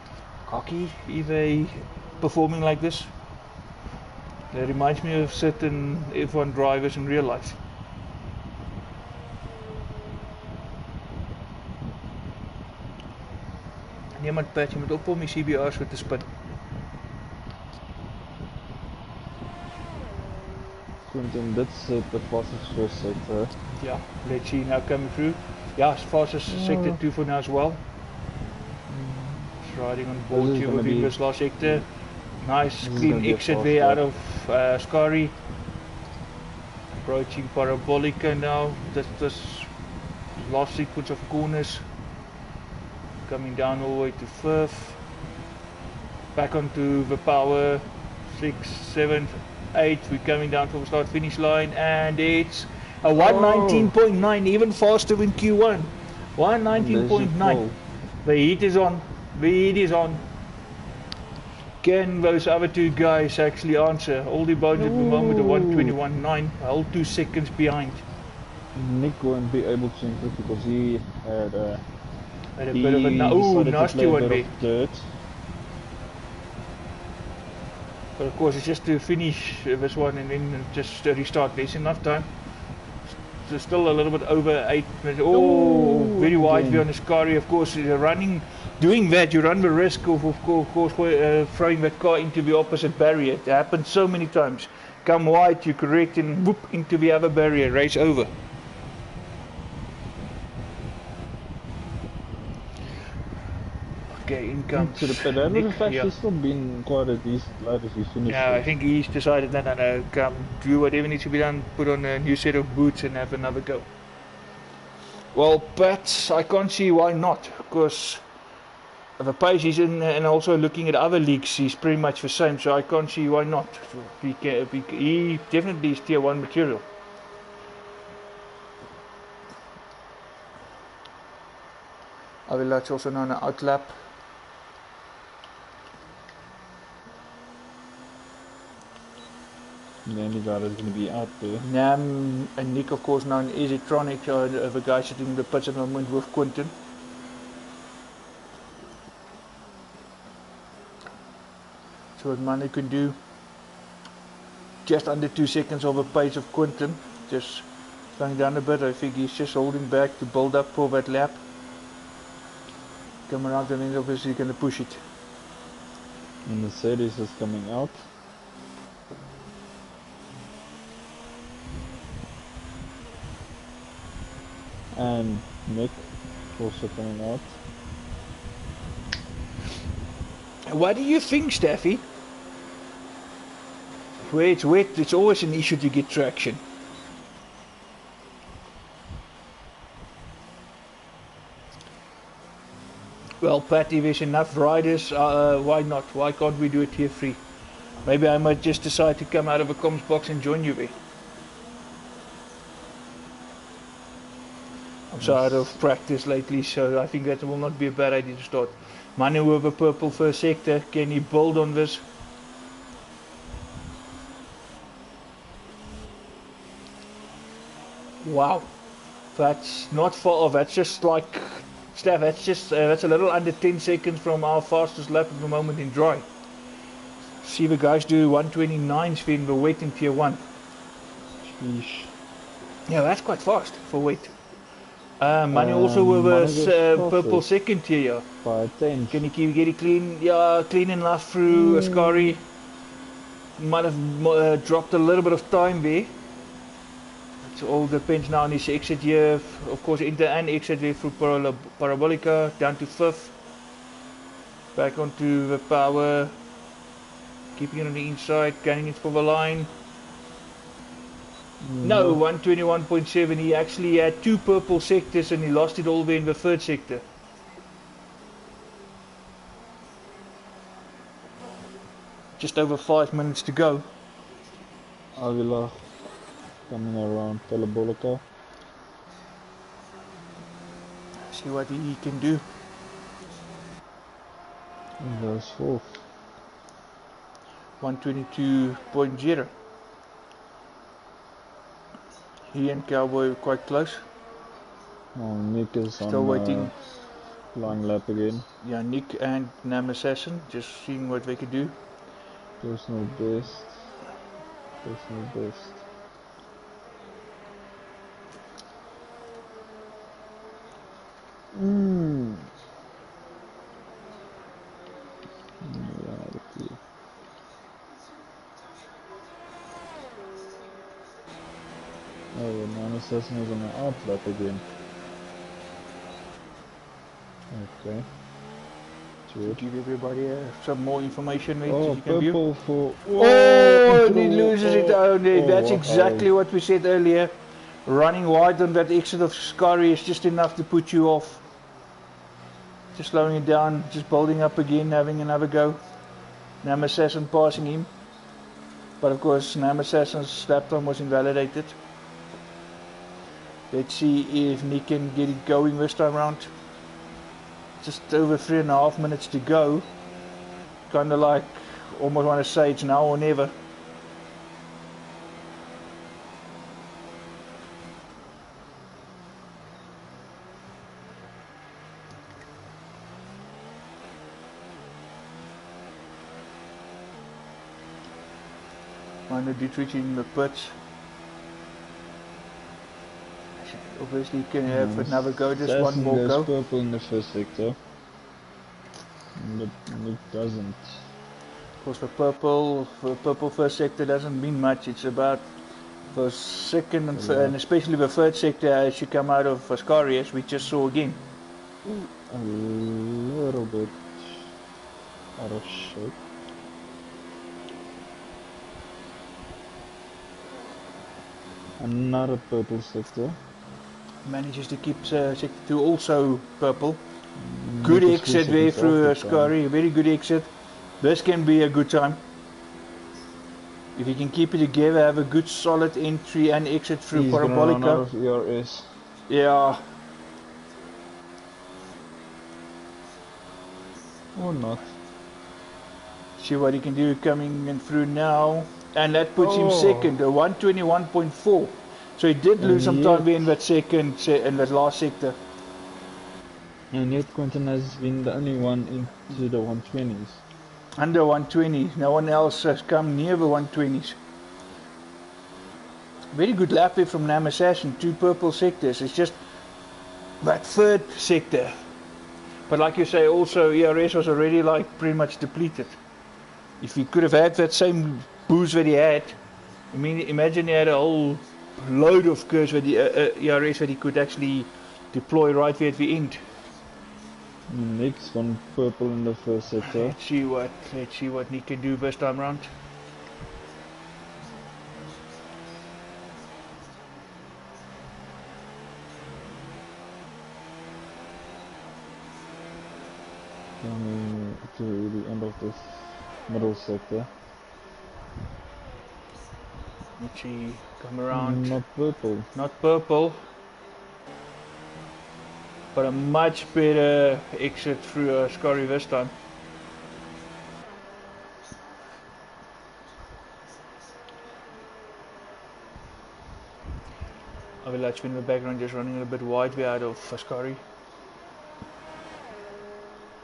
cocky if they performing like this. That reminds me of certain F1 drivers in real life. Niemand patch, je moet op om die CBR's weer te spin. Quentin, that's the fastest first sector. Yeah, let's see now coming through. Yeah, as fastest sector 2 for now as well. Just riding on board here within this last sector. Nice clean exit there out of Scari. Approaching Parabolica now. This last sequence of corners. Coming down all the way to 5th. Back onto the power. 6, 7, 8. We're coming down from the start finish line, and it's a 119.9, even faster than Q1. 119.9. The heat is on. The heat is on. Can those other 2 guys actually answer? All the bones at the moment are 121.9, a whole 2 seconds behind. Nick won't be able to improve because he had Had a bit of a nasty one there. Dirt. But of course, it's just to finish this one and then just restart. There's enough time. There's still a little bit over 8 minutes. Oh, very wide view on the Scary. Of course, doing that, you run the risk of course, throwing that car into the opposite barrier. It happens so many times. Come wide, you correct, and whoop into the other barrier. Race over. Okay, in comes to the pit. That would have actually yeah. still been quite a decent lap if he finished. Yeah, I think he's decided no, come do whatever needs to be done, put on a new set of boots and have another go. Well, Pat, I can't see why not, because the pace he's in, and also looking at other leagues, he's pretty much the same, so I can't see why not. He definitely is tier 1 material. Avilat's also now on an outlap. The only guy that's going to be out there. Nam and Nick, of course, now in Easytronic, the guy sitting in the pits at the moment with Quinton. So what Manu can do, just under 2 seconds of a pace of Quinton, just slowing down a bit. I think he's just holding back to build up for that lap. Come around and then obviously going to push it. And the Mercedes is coming out. And Nick also coming out. What do you think, Steffi? Where it's wet, it's always an issue to get traction. Well, Pat, if there's enough riders, why not? Why can't we do it here free? Maybe I might just decide to come out of a comms box and join you there. I'm so out of practice lately, so I think that will not be a bad idea to start. Manu with a purple first sector, can he build on this? Wow, that's not far off. That's just like, Steph, that's a little under 10 seconds from our fastest lap at the moment in dry. See the guys do 129s in the wet in tier 1. Sheesh. Yeah, that's quite fast for wet. Manu also with a purple second tier. 510. Can he get it clean? Yeah, clean enough through Ascari. Might have dropped a little bit of time there. It all depends now on his exit here. Of course, enter and exit there through Parabolica, down to 5th. Back onto the power. Keeping it on the inside, gaining it for the line. No, 121.7. He actually had 2 purple sectors and he lost it all there in the 3rd sector. Just over 5 minutes to go. Avila coming around Parabolica. See what he can do. And goes 4th. 122.0. He and Cowboy quite close. Oh, Nick is still waiting. Long lap again. Yeah, Nick and Nam Assassin just seeing what they can do. Personal best. Personal best. Oh, Non-Assassin is on the outlap again. Okay. To give everybody some more information oh, you can view. For oh, and he loses it down there. That's exactly what we said earlier. Running wide on that exit of Scary is just enough to put you off. Just slowing it down, just building up again, having another go. Nam Assassin passing him. But of course, Nam Assassin's lap time was invalidated. Let's see if Nick can get it going this time round. Just over 3.5 minutes to go. Kind of like, almost want to say it's now or never. Minor Dietrich in the pits. Obviously, can have another go, just one Claasen more goes go. purple in the first sector. But Nick doesn't. Of course, the purple first sector doesn't mean much. It's about the second and, and especially the third sector as you come out of Ascari, as we just saw again. A little bit out of shape. Another purple sector. Manages to keep sector 2 also purple. Good exit there through Ascari, very good exit. This can be a good time. If you can keep it together, have a good solid entry and exit through He's gonna run out Parabolica. of ERS. Yeah. Or not. See what he can do coming in through now. And that puts him second, a 121.4. So he did lose some time there in that in that last sector. And yet Quentin has been the only one into the 120s. Under 120, no one else has come near the 120s. Very good lap there from Nam Assassin, 2 purple sectors. It's just that third sector. But like you say, also ERS was already like pretty much depleted. If he could have had that same boost that he had, I mean, imagine he had a whole load of curves with the ERS that he could actually deploy right there at the end. Nick's one purple in the first sector. Let's see what Nick can do this time round. Coming to the end of this middle sector. Let's see, come around. Not purple. Not purple. But a much better exit through Ascari this time. I will in the background just running a little bit wide way out of Ascari.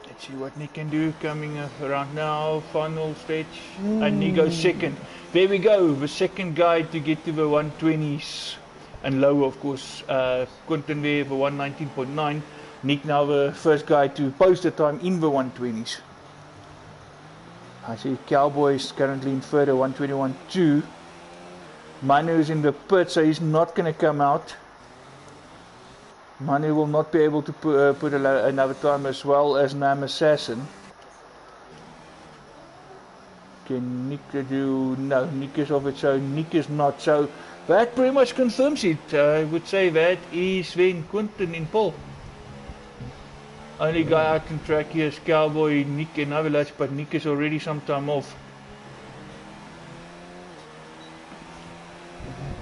Let's see what Nick can do coming around now, final stage. And he goes second. There we go, the second guy to get to the 120s. And lower, of course, Quentin there for 119.9. Nick now the first guy to post a time in the 120s. I see Cowboys currently in further 121.2. Manu is in the pit, so he's not going to come out. Manu will not be able to put another time as well as Nam Assassin. Can Nick do? No, Nick is off it, so Nick is not. So that pretty much confirms it. I would say that is then Quentin in pole. Only guy out on track here is Cowboy, Nick and Avalanche, but Nick is already some time off.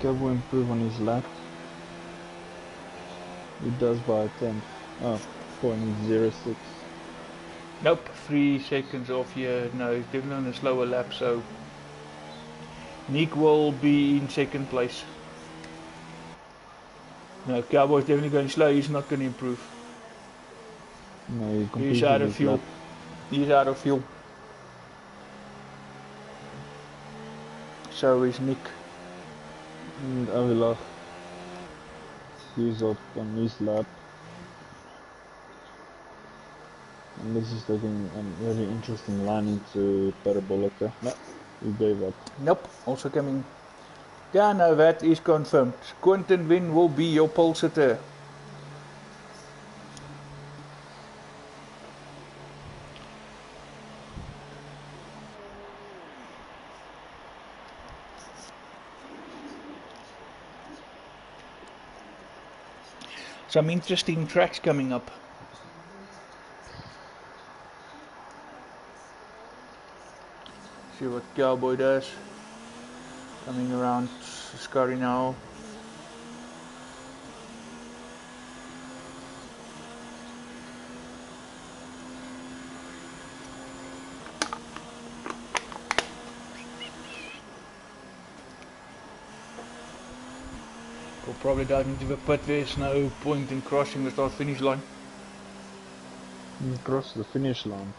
Cowboy improve on his lap. He does by a 10th. Oh, 0.06. Nope, 3 seconds off here. No, he's definitely on a slower lap, so Nick will be in second place. No, Cowboy's definitely going slow. He's not going to improve. No, he's out of fuel. He's out of fuel. So is Nick. And Avila. He's up on his lap. And this is taking a very interesting line into Parabolica. No, he gave up. Nope, also coming. Yeah, no, that is confirmed. Quentin Win will be your pole sitter. Some interesting tracks coming up. See what Cowboy does. Coming around Ascari now. We'll probably dive into the pit. There's no point in crossing the start finish line. He crossed the finish line.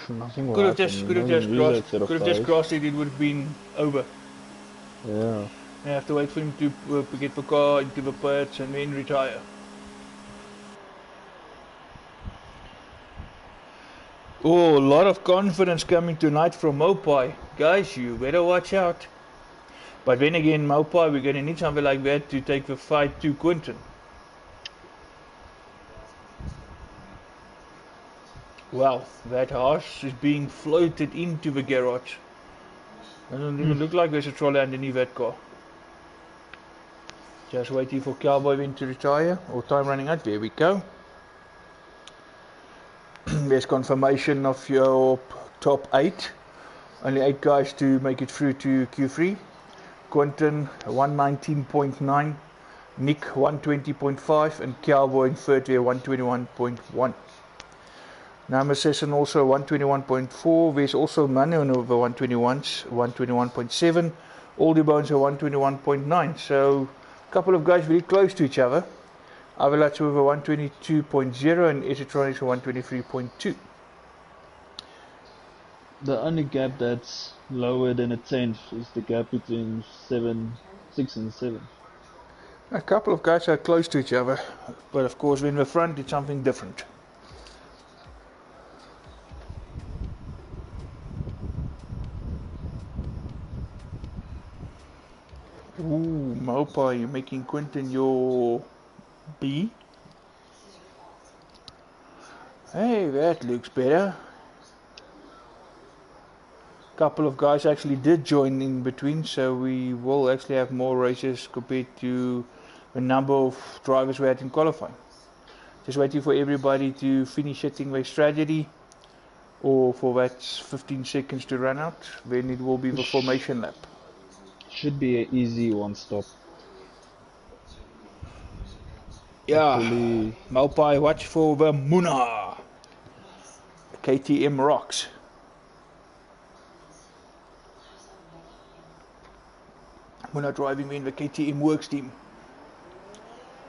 Nothing will Could have happen. just You're could have not just gonna lose crossed that set of could have just tires. crossed it. It would have been over. Yeah. You have to wait for him to get the car into the pits and then retire. Oh, a lot of confidence coming tonight from Mopai. Guys, you better watch out. But then again, Mopai, we're going to need something like that to take the fight to Quinton. Well, that horse is being floated into the garage. Doesn't even look like there's a trolley underneath that car. Just waiting for Cowboy then to retire. Or time running out. There we go. There's confirmation of your top 8. Only 8 guys to make it through to Q3. Quinton 119.9, Nick 120.5, and Cowboy in third there 121.1. Nama Session also 121.4. There's also Manu over 121s, 121.7. All the bones are 121.9. So a couple of guys very close to each other. Avalanche over 122.0 and Esitronics 123.2. The only gap that's lower than a tenth is the gap between 6 and 7. A couple of guys are close to each other, but of course when we're front it's something different. Ooh, Mopa, you're making Quinton your B. Hey, that looks better. Couple of guys actually did join in between, so we will actually have more races compared to the number of drivers we had in qualifying. Just waiting for everybody to finish setting their strategy, or for that 15 seconds to run out, then it will be the formation lap. Should be an easy one stop. Yeah, Hopefully. Maupai, watch for the Muna. KTM rocks. Muna driving in the KTM works team.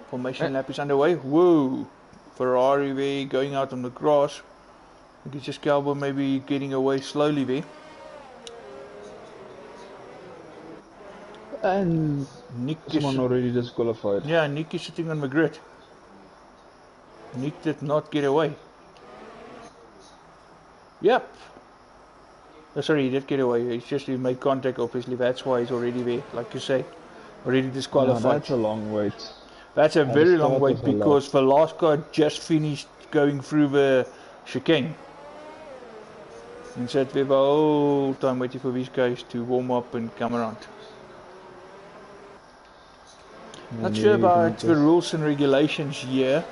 Formation lap is underway. Whoa! Ferrari there going out on the grass. I think it's just Cowboy maybe getting away slowly there. And Nick someone is, already disqualified. yeah, Nick is sitting on the grid. Nick did not get away. Yep. Oh, sorry, he did get away. It's just he made contact, obviously. That's why he's already there, like you say. Already No, disqualified. that's a long wait. That's a At the very long start wait of the lap. because the last car just finished going through the chicane. And so we have a whole time waiting for these guys to warm up and come around. Not sure about the rules and regulations here,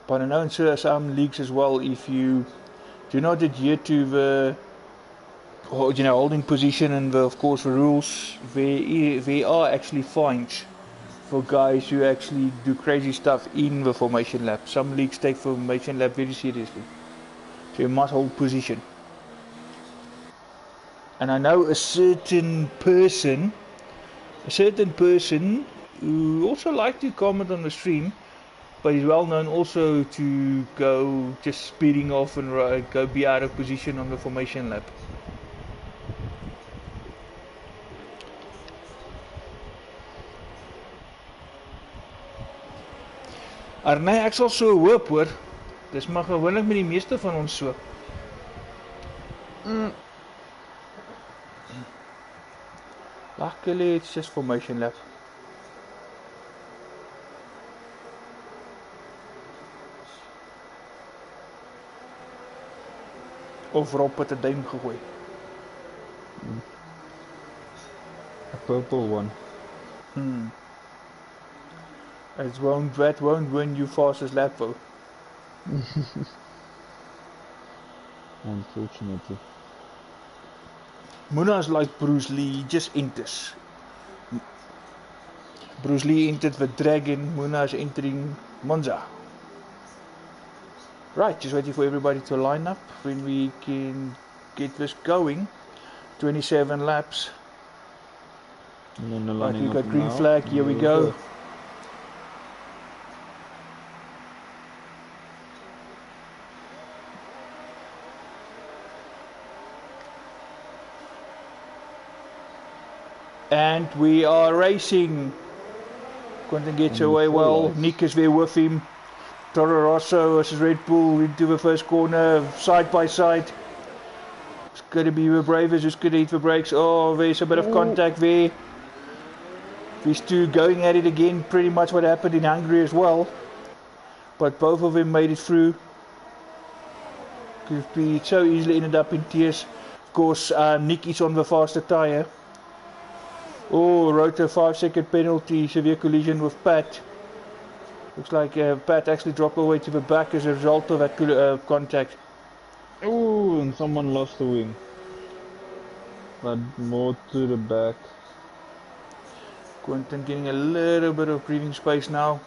but I know in some leagues as well, if you do not adhere to the holding position and of course the rules, there are actually fines for guys who actually do crazy stuff in the formation lap. Some leagues take formation lap very seriously, so you must hold position. And I know a certain person who also likes to comment on the stream, but he's well known also to go just speeding off and go be out of position on the formation lap. Arnay, ek sal so hoop hoor. Dis maar gewoonlik met die meeste van ons so. Luckily it's just formation lap. Of Rob het 'n duim gegooi. A purple one. That won't win you fastest lap though. Unfortunately. Muna's like Bruce Lee, he just enters. Bruce Lee entered with Dragon, Muna's entering Monza. Right, just waiting for everybody to line up when we can get this going. 27 laps. And then the Right, lining we got up green now. flag, here we go. And we are racing. Quentin gets away well. Nick is there with him. Toro Rosso versus Red Bull into the first corner, side by side. It's going to be the Bravers who's going to hit the brakes. Oh, there's a bit of contact there. These two going at it again, pretty much what happened in Hungary as well. But both of them made it through. Could be so easily ended up in tears. Of course, Nick is on the faster tyre. Oh, wrote a 5-second penalty, severe collision with Pat. Looks like Pat actually dropped away to the back as a result of that contact. Oh, and someone lost the wing. But more to the back. Quentin getting a little bit of breathing space now.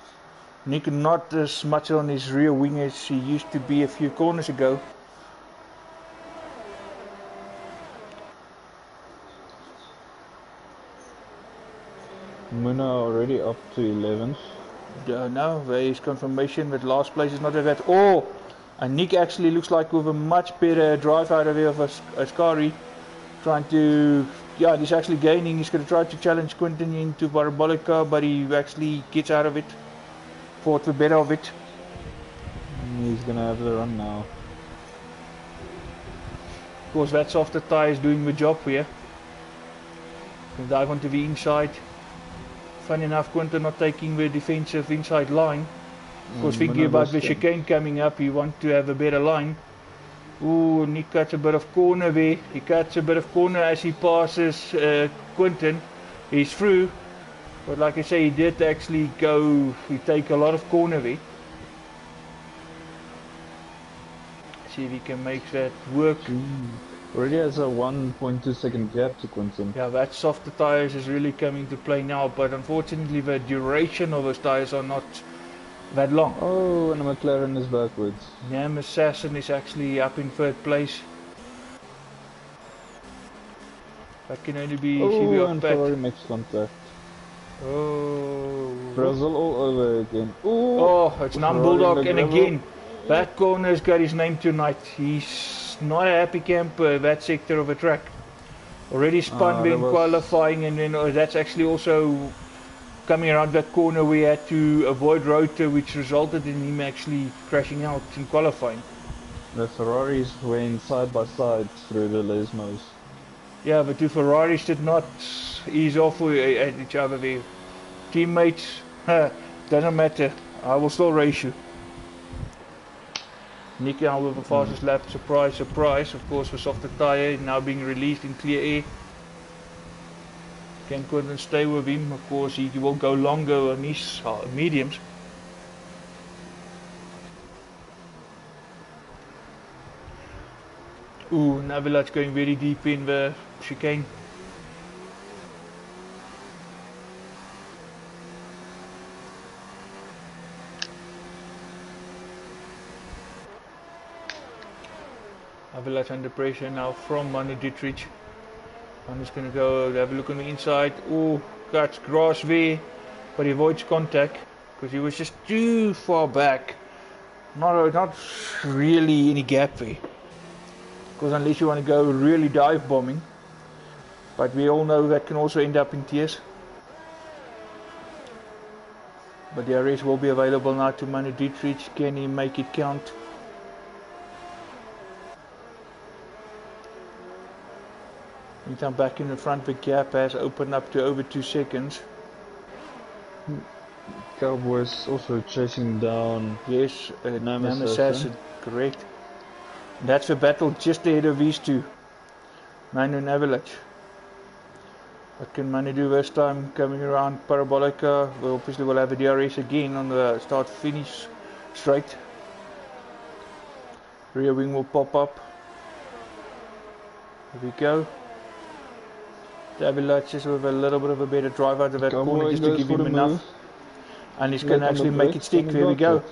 Nick not as much on his rear wing as he used to be a few corners ago. Muna already up to 11th. No, there is confirmation that last place is not at that. Oh, and Nick actually looks like with a much better drive out of here of Ascari. Trying to, yeah, he's actually gaining. He's going to try to challenge Quentin into Parabolica, but he actually gets out of it. Fought the better of it. He's going to have the run now. Of course, that softer tyre is doing the job here. Can dive onto the inside. Funny enough, Quentin not taking the defensive inside line. Of course, thinking about the chicane coming up, you want to have a better line. Ooh, Nick cuts a bit of corner there. He cuts a bit of corner as he passes Quentin. He's through. But like I say, he did actually take a lot of corner there. See if he can make that work. Already has a 1.2 second gap to Quentin. Yeah, that softer tyres is really coming to play now, but unfortunately the duration of those tyres are not that long. Oh, and the McLaren is backwards. Yeah, Claasen is actually up in third place. That can only be and Ferrari makes contact. Oh, Brazil all over again. Oh, it's Nam Bulldog, and again, that corner's got his name tonight. He's not a happy camper, that sector of a track. Already spun in qualifying, and then that's actually also coming around that corner we had to avoid rotor, which resulted in him actually crashing out in qualifying. The Ferraris went side by side through the Lesmos. Yeah, but the Ferraris did not ease off at each other there. Teammates, doesn't matter, I will still race you. Nick now with the fastest lap, surprise, surprise. Of course, the softer tyre now being released in clear air. Can Quentin stay with him? Of course, he will go longer on his mediums. Ooh, Navilat's going very deep in the chicane. Navilat's under pressure now from Manu Dietrich. I'm just going to go have a look on the inside. Oh, cuts grass there, but he avoids contact because he was just too far back. Not really any gap there. Because unless you want to go really dive bombing, but we all know that can also end up in tears. But the race will be available now to Manu Dietrich. Can he make it count? Meantime, back in the front, the gap has opened up to over 2 seconds. Cowboys also chasing down. Yes, Claasen, correct. That's the battle just ahead of these two, Manu and Avalanche. What can Manu do this time? Coming around Parabolica, we obviously will have a DRS again on the start-finish straight. Rear wing will pop up. Here we go. Avalanche is with a little bit of a better drive out of that corner just to give him enough. And he's going to actually make it stick. There we go.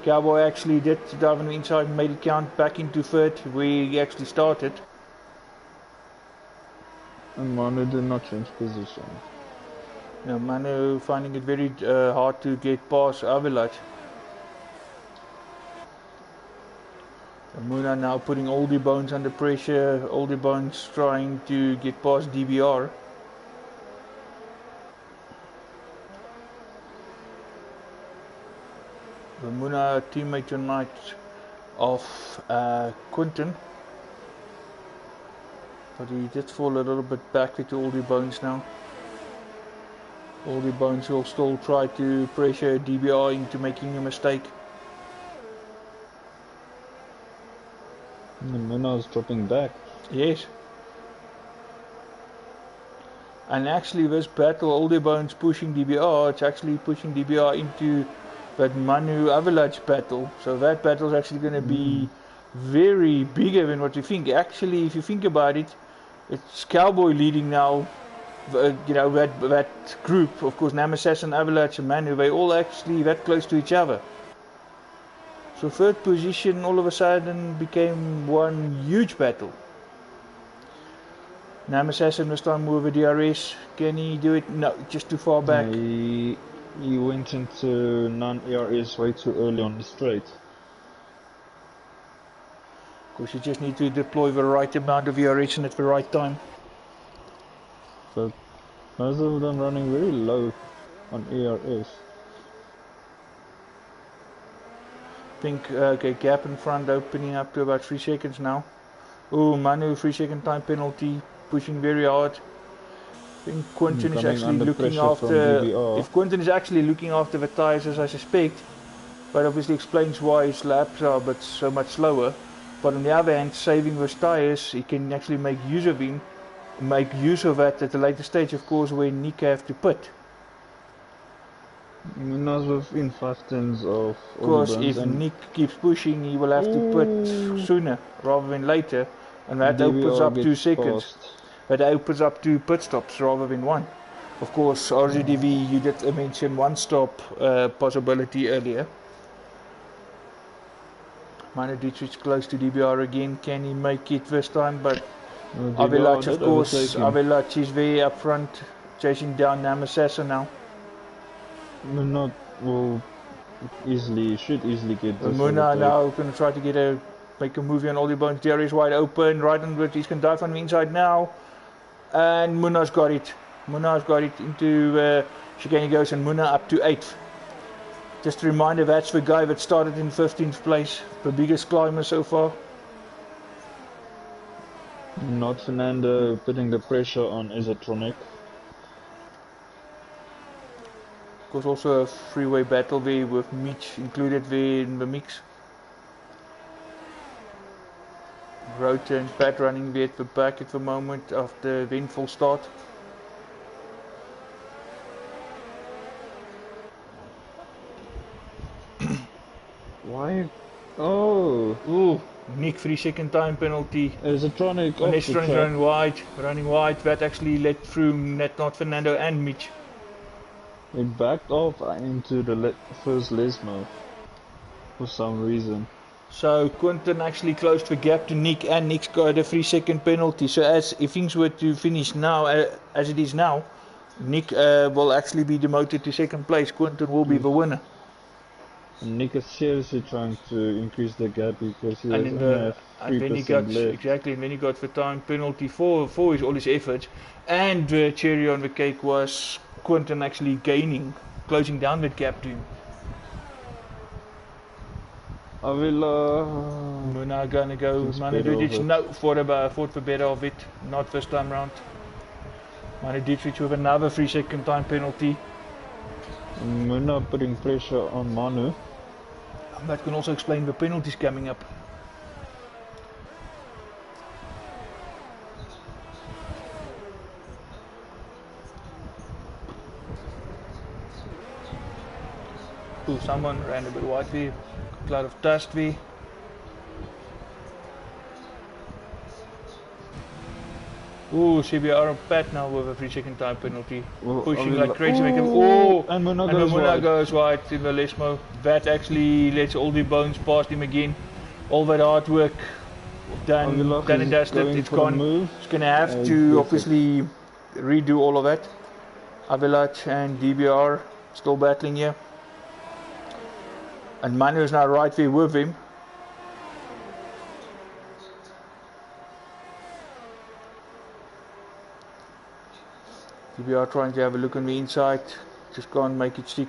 Cowboy actually did dive on the inside and made it count back into third where he actually started. And Manu did not change position. Now Manu finding it very hard to get past Avalanche. Muna now putting Oldie Bones under pressure. Oldie Bones trying to get past DBR. Ramuna, teammate tonight of Quinton. But he did fall a little bit back with all the bones now. All the bones will still try to pressure DBR into making a mistake. Muna's dropping back. Yes. And actually this battle, all the bones pushing DBR, it's actually pushing DBR into that Manu Avalanche battle. So that battle is actually going to be very bigger than what you think. Actually, if you think about it, it's Cowboy leading now. You know, that group, of course, Namassassin, Avalanche and Manu, they all actually that close to each other. So third position all of a sudden became one huge battle. Namassassin this time with a DRS. Can he do it? No, just too far back. He went into non-ERS way too early on the straight. Of course, you just need to deploy the right amount of ERS at the right time. But most of them running very low on ERS. Think, okay, gap in front opening up to about 3 seconds now. Oh, Manu, 3 second time penalty, pushing very hard. I think Quinton is actually looking after, if Quinton is actually looking after the tyres as I suspect, that obviously explains why his laps are but so much slower. But on the other hand, saving those tyres, he can actually make use of that at a later stage, of course, when Nick have to pit. Muna's within 5 tenths of. Of course, if Nick keeps pushing, he will have to pit sooner rather than later, and that opens up 2 seconds. That opens up 2 pit stops rather than 1. Of course, RGDV, you did mention 1 stop possibility earlier. Minor Dietrich close to DBR again. Can he make it this time? But Avalanche, of course, Avalanche is there up front, chasing down Namassassin now. Muna will should easily get this. Muna now going to try to make a movie on all the bones. There is wide open, right on it. He's going to dive on the inside now. And Muna's got it. Muna's got it into chicane. He goes, and Muna up to 8th. Just a reminder, that's the guy that started in 15th place, the biggest climber so far. Not Fernando putting the pressure on Isotronic. Of course, also a freeway battle there with Mitch included there in the mix. Rota and Pat running there at the back at the moment after the full start. Why? Oh! Ooh, Nick 3 second time penalty. Isotronic running wide. That actually led through not Fernando and Mitch. He backed off into the first Lesmo for some reason. So Quinton actually closed the gap to Nick, and Nick's got a 3 second penalty. So if things were to finish now, as it is now, Nick will actually be demoted to 2nd place. Quinton will be the winner. And Nick is seriously trying to increase the gap because he has and then he got left. Exactly, and then he got the time penalty for all his efforts. And cherry on the cake was Quinton actually closing down that gap to him. Muna gonna go Manu Dietrich. No, thought for better of it. Not this time round. Manu Dietrich with another 3 second time penalty. Muna putting pressure on Manu. That can also explain the penalties coming up. Ooh, someone ran a bit wide there. Cloud of dust there. Ooh, CBR Pat now with a 3 second time penalty. Pushing like crazy. And Muna goes wide in the Lesmo. That actually lets all the bones past him again. All that hard work done and dusted. It's gone. It's going to have to obviously redo all of that. Avalanche and DBR still battling here. And Manu is now right there with him. We are trying to have a look on the inside, just can't make it stick.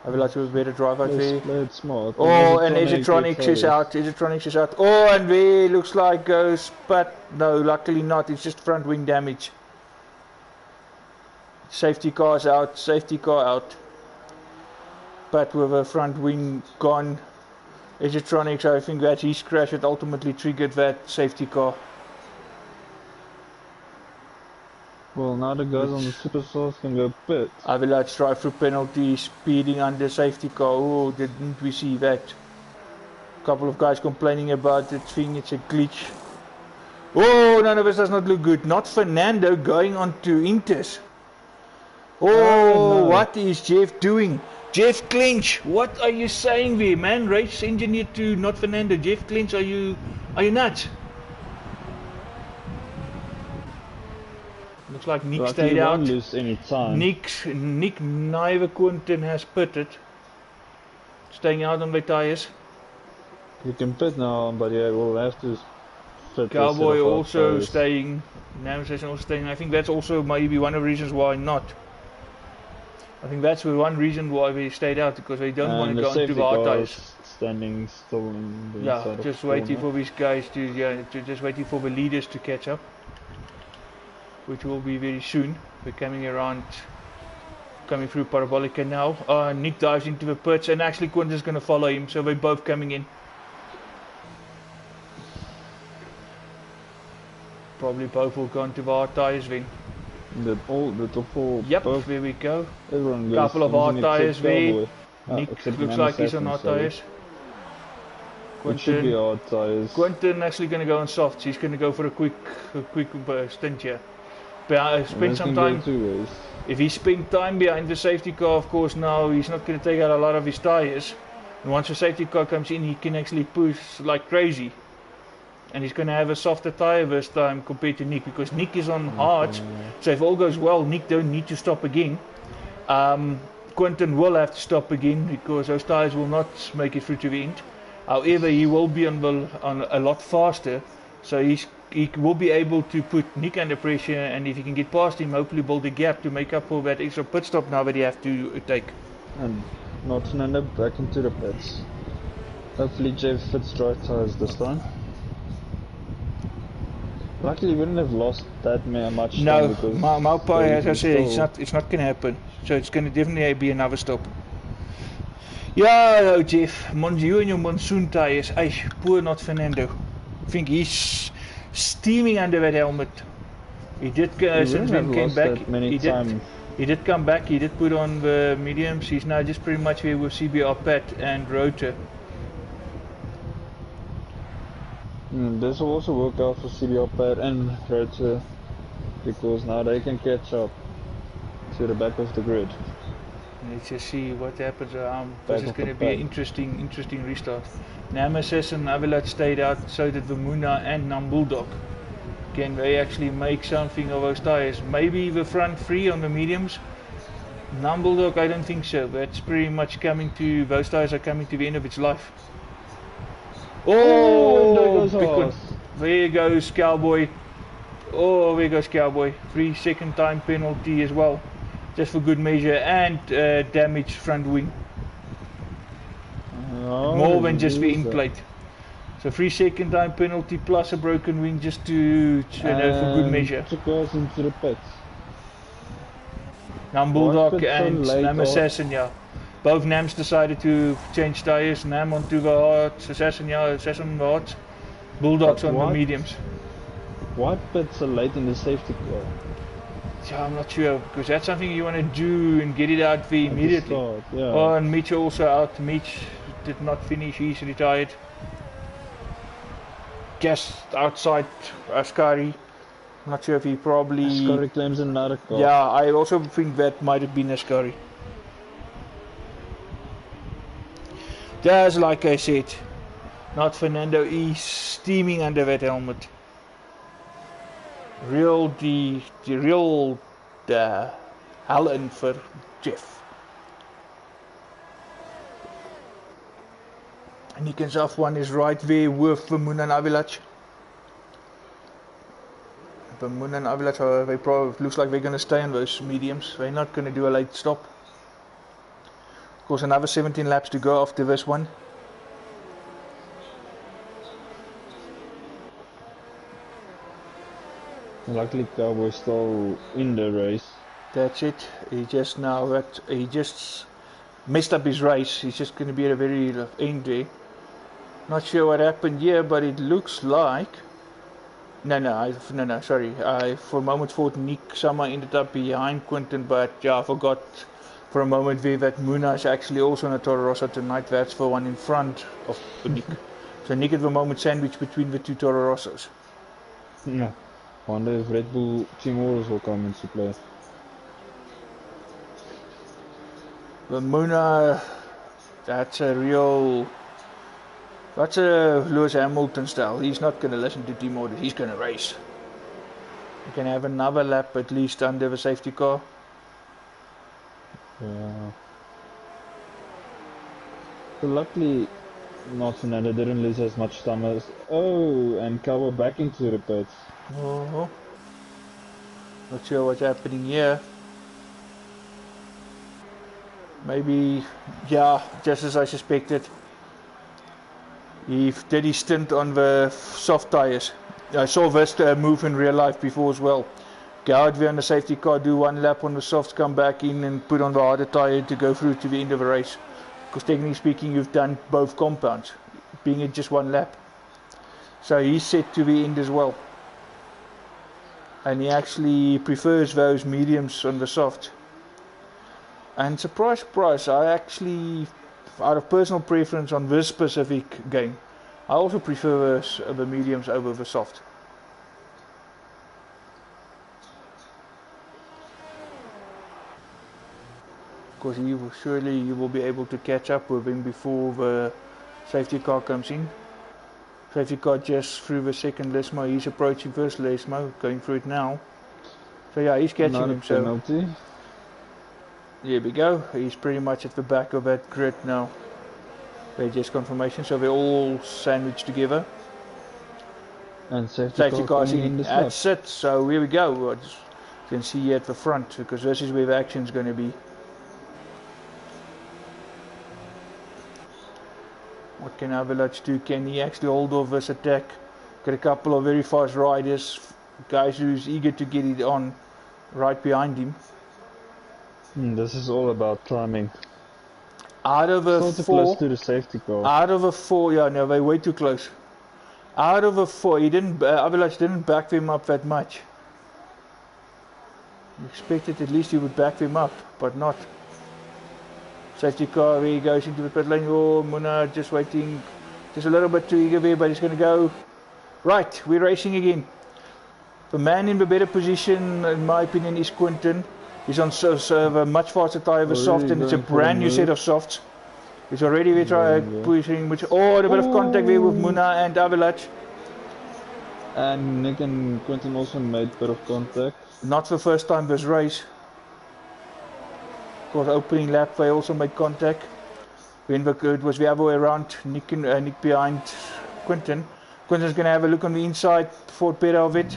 Avilac with a better drive out there. Play it smart. Oh, and Edgetronics is out. Edgetronics is out. Oh, and there looks like goes, but no, luckily not. It's just front wing damage. Safety car's out. Safety car out. But with a front wing gone. Edgetronics, I think that's his crash that ultimately triggered that safety car. Well, now the guys on the superstars can go pit. Avilac drive through penalty, speeding under safety car. Oh, didn't we see that? A couple of guys complaining about it, think it's a glitch. Oh, none of us does not look good. Not Fernando going on to Inters. Oh, no. What is Jeff doing? Jeff Clinch, what are you saying there, man? Race engineer to not Fernando. Jeff Clinch, are you nuts? Looks like Nick stayed out. Lose any time. Nick Nijverkoonten has pitted. Staying out on the tyres. You can pit now, but yeah, we'll have to fit. Cowboy also staying. Navigation also staying. I think that's also maybe one of the reasons why not. I think that's one reason why we stayed out, because we don't want to go into the hard tyres. Standing still in the inside just waiting for these guys to just waiting for the leaders to catch up, which will be very soon. We're coming through Parabolica now. Nick dives into the pits, and actually Quinton's going to follow him, so they're both coming in. Probably both will go into the hard tyres then. Yep, both. There we go. Couple of hard tyres there. Nick looks like he's on hard tyres. It should be hard tyres. Quinton actually going to go on softs. He's going to go for a quick stint here. Spend some time. If he spent time behind the safety car, of course, now he's not going to take out a lot of his tyres. And once the safety car comes in, he can actually push like crazy. And he's going to have a softer tyre this time compared to Nick, because Nick is on hards. So if all goes well, Nick don't need to stop again. Quinton will have to stop again, because those tyres will not make it through to the end. However, he will be on a lot faster, so he will be able to put Nick under pressure, and if he can get past him, hopefully build a gap to make up for that extra pit stop now that he have to take. And not Fernando back into the pits. Hopefully Jeff fits dry tyres this time. Luckily, we wouldn't have lost that much time. No, Maupai, as I said, it's not going to happen. So it's going to definitely be another stop. Yeah, no, Jeff, you and your monsoon tyres. Poor not Fernando. I think he's steaming under that helmet. He did since Ben came back. He did come back. He did put on the mediums. He's now just pretty much here with CBR pad and rotor. This will also work out for CBR pad and rotor, because now they can catch up to the back of the grid. Let's just see what happens. This is going to be an interesting restart. Nemesis and Avilac stayed out, so did Vamuna and Bulldog. Can they actually make something of those tyres? Maybe the front three on the mediums. Bulldog, I don't think so. That's pretty much those tyres are coming to the end of its life. Oh, there goes Cowboy. Oh, there goes Cowboy. 3 second time penalty as well, just for good measure, and damaged front wing. More than just the in plate. So 3 second time penalty plus a broken wing, just for good measure. Took us into the pits. Bulldog and Nam Assassin, yeah. Both Nams decided to change tyres. Nam onto the hards, Assassin on the hards. Bulldogs on the mediums. Why pit so late in the safety car? Yeah, I'm not sure, because that's something you want to do and get it out there immediately. Oh, and Mitch also out. Mitch did not finish, he's retired. Just outside Ascari. I'm not sure if he probably... Ascari claims another car. Yeah, I also think that might have been Ascari. Just like I said, not Fernando, he's steaming under that helmet. The real Helen for Jeff. And he can off one is right there with Vermoen and Avilac. Vermoen and Avilac, they probably looks like they're going to stay on those mediums. They're not going to do a late stop. course, another 17 laps to go after this one. Luckily, Cowboy's still in the race. That's it. He just messed up his race. He's just going to be at a very end there. Not sure what happened here, but it looks like. No, sorry. I for a moment thought Nick somehow ended up behind Quinton, but yeah, I forgot for a moment there that Muna is actually also in a Toro Rosso tonight. That's the one in front of Nick. So Nick at the moment sandwiched between the two Toro Rossos. Yeah. Wonder if Red Bull team orders will come into play. The Muna, that's a Lewis Hamilton style. He's not going to listen to team orders. He's going to race. He can have another lap at least under the safety car. Yeah. So luckily, not Fernando didn't lose as much time as. Oh, and Cowboy back into the pits. Oh, not sure what's happening here. Maybe, yeah, just as I suspected. He did his stint on the soft tyres. I saw this move in real life before as well. Go out there on the safety car, do one lap on the softs, come back in and put on the harder tyre to go through to the end of the race. Because technically speaking, you've done both compounds, being it just one lap. So he's set to the end as well. And he actually prefers those mediums on the soft. And surprise, surprise, I actually, out of personal preference on this specific game, I also prefer the mediums over the soft. Of course, surely you will be able to catch up with him before the safety car comes in. Safety car just through the second Lesmo. He's approaching first Lesmo, going through it now. So yeah, he's catching him. So Penalty. There we go. He's pretty much at the back of that grid now. They just confirmation, so they're all sandwiched together. And safety car's in. That's it. So here we go. You can see here at the front, because this is where the action's going to be. What can Avalanche do? Can he actually hold off this attack? Got a couple of very fast riders, guys who's eager to get it on right behind him. This is all about timing. Out of a so four, close to the safety car. Out of a four, yeah, no, they're way too close. Out of a four, Avalanche didn't back them up that much. You expected at least he would back them up, but not. Safety car, he goes into the pit lane. Oh, Muna just waiting, just a little bit too eager there, but he's going to go. Right, we're racing again. The man in the better position, in my opinion, is Quinton. He's on a much faster tyre of a soft, and it's a brand new set of softs. He's already pushing, a bit of contact there with Muna and Avalanche. And Nick and Quinton also made a bit of contact. Not the first time this race. Of course, opening lap they also made contact. When it was the other way around, Nick behind Quinton. Quinton's going to have a look on the inside, thought better of it.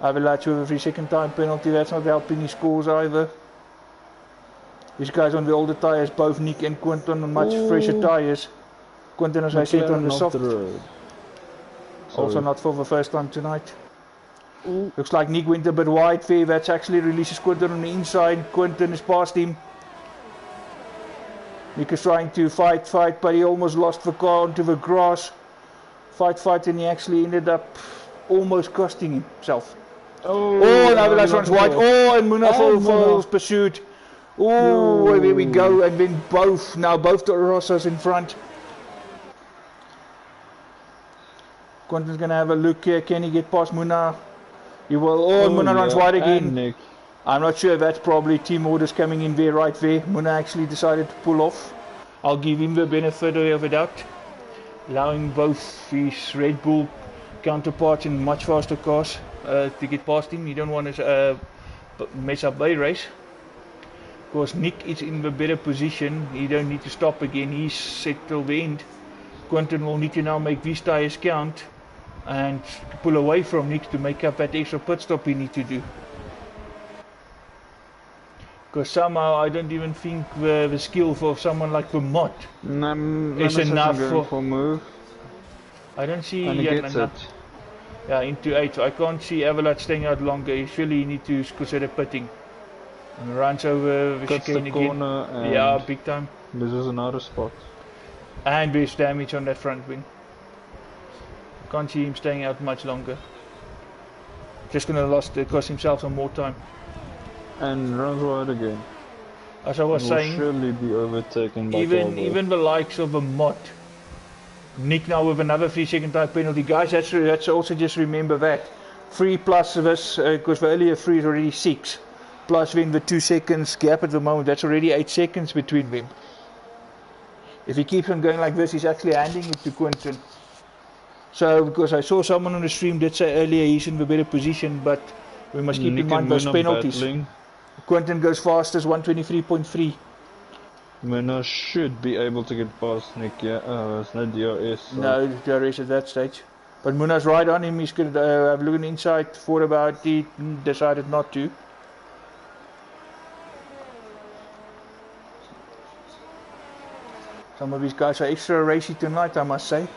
Avalanche with a 3-second time penalty, that's not helping his scores either. These guys on the older tyres, both Nick and Quinton on much fresher tyres. Quinton, as I said, on the soft. Also not for the first time tonight. Looks like Nick went a bit wide there, that's actually releases Quinton on the inside. Quinton is past him. Nick is trying to fight, but he almost lost the car onto the grass. Fight, and he actually ended up almost costing himself. And Avalanche runs wide. And Muna falls pursued. There we go. And then both the Rossos in front. Quinton's going to have a look here. Can he get past Muna? He will. Muna runs wide again. I'm not sure. That's probably team orders coming in there, right there. Muna actually decided to pull off. I'll give him the benefit of the doubt, allowing both his Red Bull counterparts in much faster cars to get past him. You don't want to mess up their race. Of course, Nick is in the better position. He don't need to stop again. He's set till the end. Quinton will need to now make these tyres count and pull away from Nick to make up that extra pit stop he needs to do. Because somehow I don't even think the skill for someone like Vermont is enough for move. I don't see And he gets it. Yeah, into 8. I can't see Avalat staying out longer. He surely need to consider putting. And runs over the Cuts chicane the again. corner and Yeah, big time. loses another spot. And there's damage on that front wing. Can't see him staying out much longer. Just gonna cost himself some more time. And runs wide again. As I was saying, surely be overtaken by even the likes of a Mott. Nick now with another 3-second time penalty. Guys, that's also just remember that. 3 plus this, because the earlier 3 is already 6. Plus then the 2 seconds gap at the moment, that's already 8 seconds between them. If he keeps on going like this, he's actually handing it to Quinton. So, because I saw someone on the stream did say earlier he's in the better position, but we must keep in mind those penalties. Battling. Quinton goes fastest, 123.3. Mena should be able to get past Nick, yeah. It's not DRS. So. No, DRS at that stage. But Muna's right on him, he's going to have a look inside, thought about it, decided not to. Some of these guys are extra racy tonight, I must say.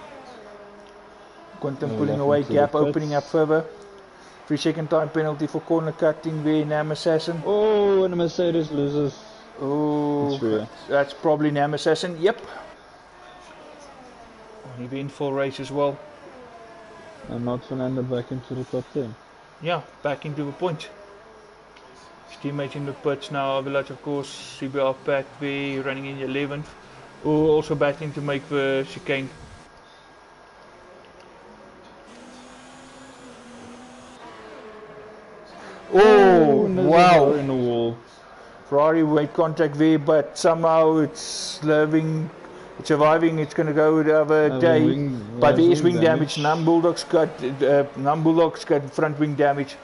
Quinton pulling away, gap opening up further. 3-second time penalty for corner cutting there, Nam Assassin. Oh, and a Mercedes loses. Oh, that's probably Nam Assassin, yep. Only been full race as well. And not Fernando back into the top 10. Yeah, back into the point. His teammate in the pits now, Avalat of course, CBR back there, running in 11th. Oh, also battling to make the chicane. Oh, wow. In the wall. Ferrari made contact there, but somehow it's surviving, it's going to go the other day. But there is wing damage. Num Bulldog's got front wing damage.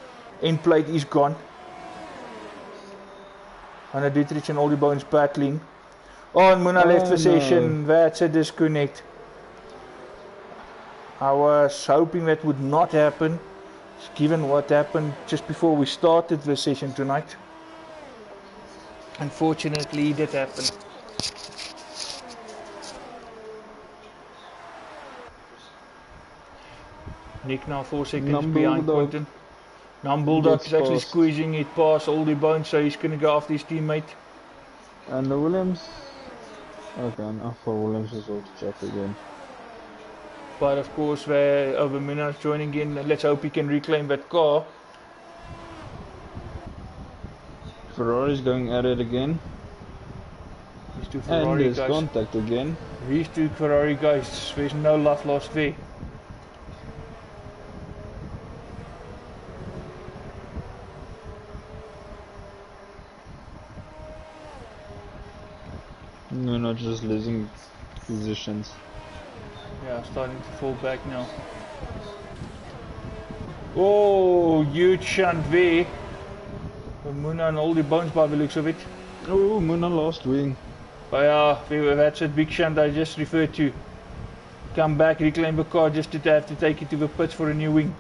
End plate is gone. Anna Dietrich and all the bones battling. Oh, and Muna left the session. That's a disconnect. I was hoping that would not happen, given what happened just before we started the session tonight. Unfortunately, that happened. Nick now 4 seconds behind Quinton. Num Bulldog is actually squeezing it past all the bones, so he's going to go after his teammate. And the Williams. Okay, and for Williams is all to check again. But of course, where Overmuna is joining in, let's hope he can reclaim that car. Ferrari's going at it again. These two Ferrari and there's contact again. These two Ferrari guys, there's no love lost there. No, not just losing positions. Yeah, starting to fall back now. Oh, huge shunt there. Muna and all the bones by the looks of it. Oh, Muna lost wing. Oh yeah, that's a big shunt I just referred to. Come back, reclaim the car just to have to take it to the pits for a new wing.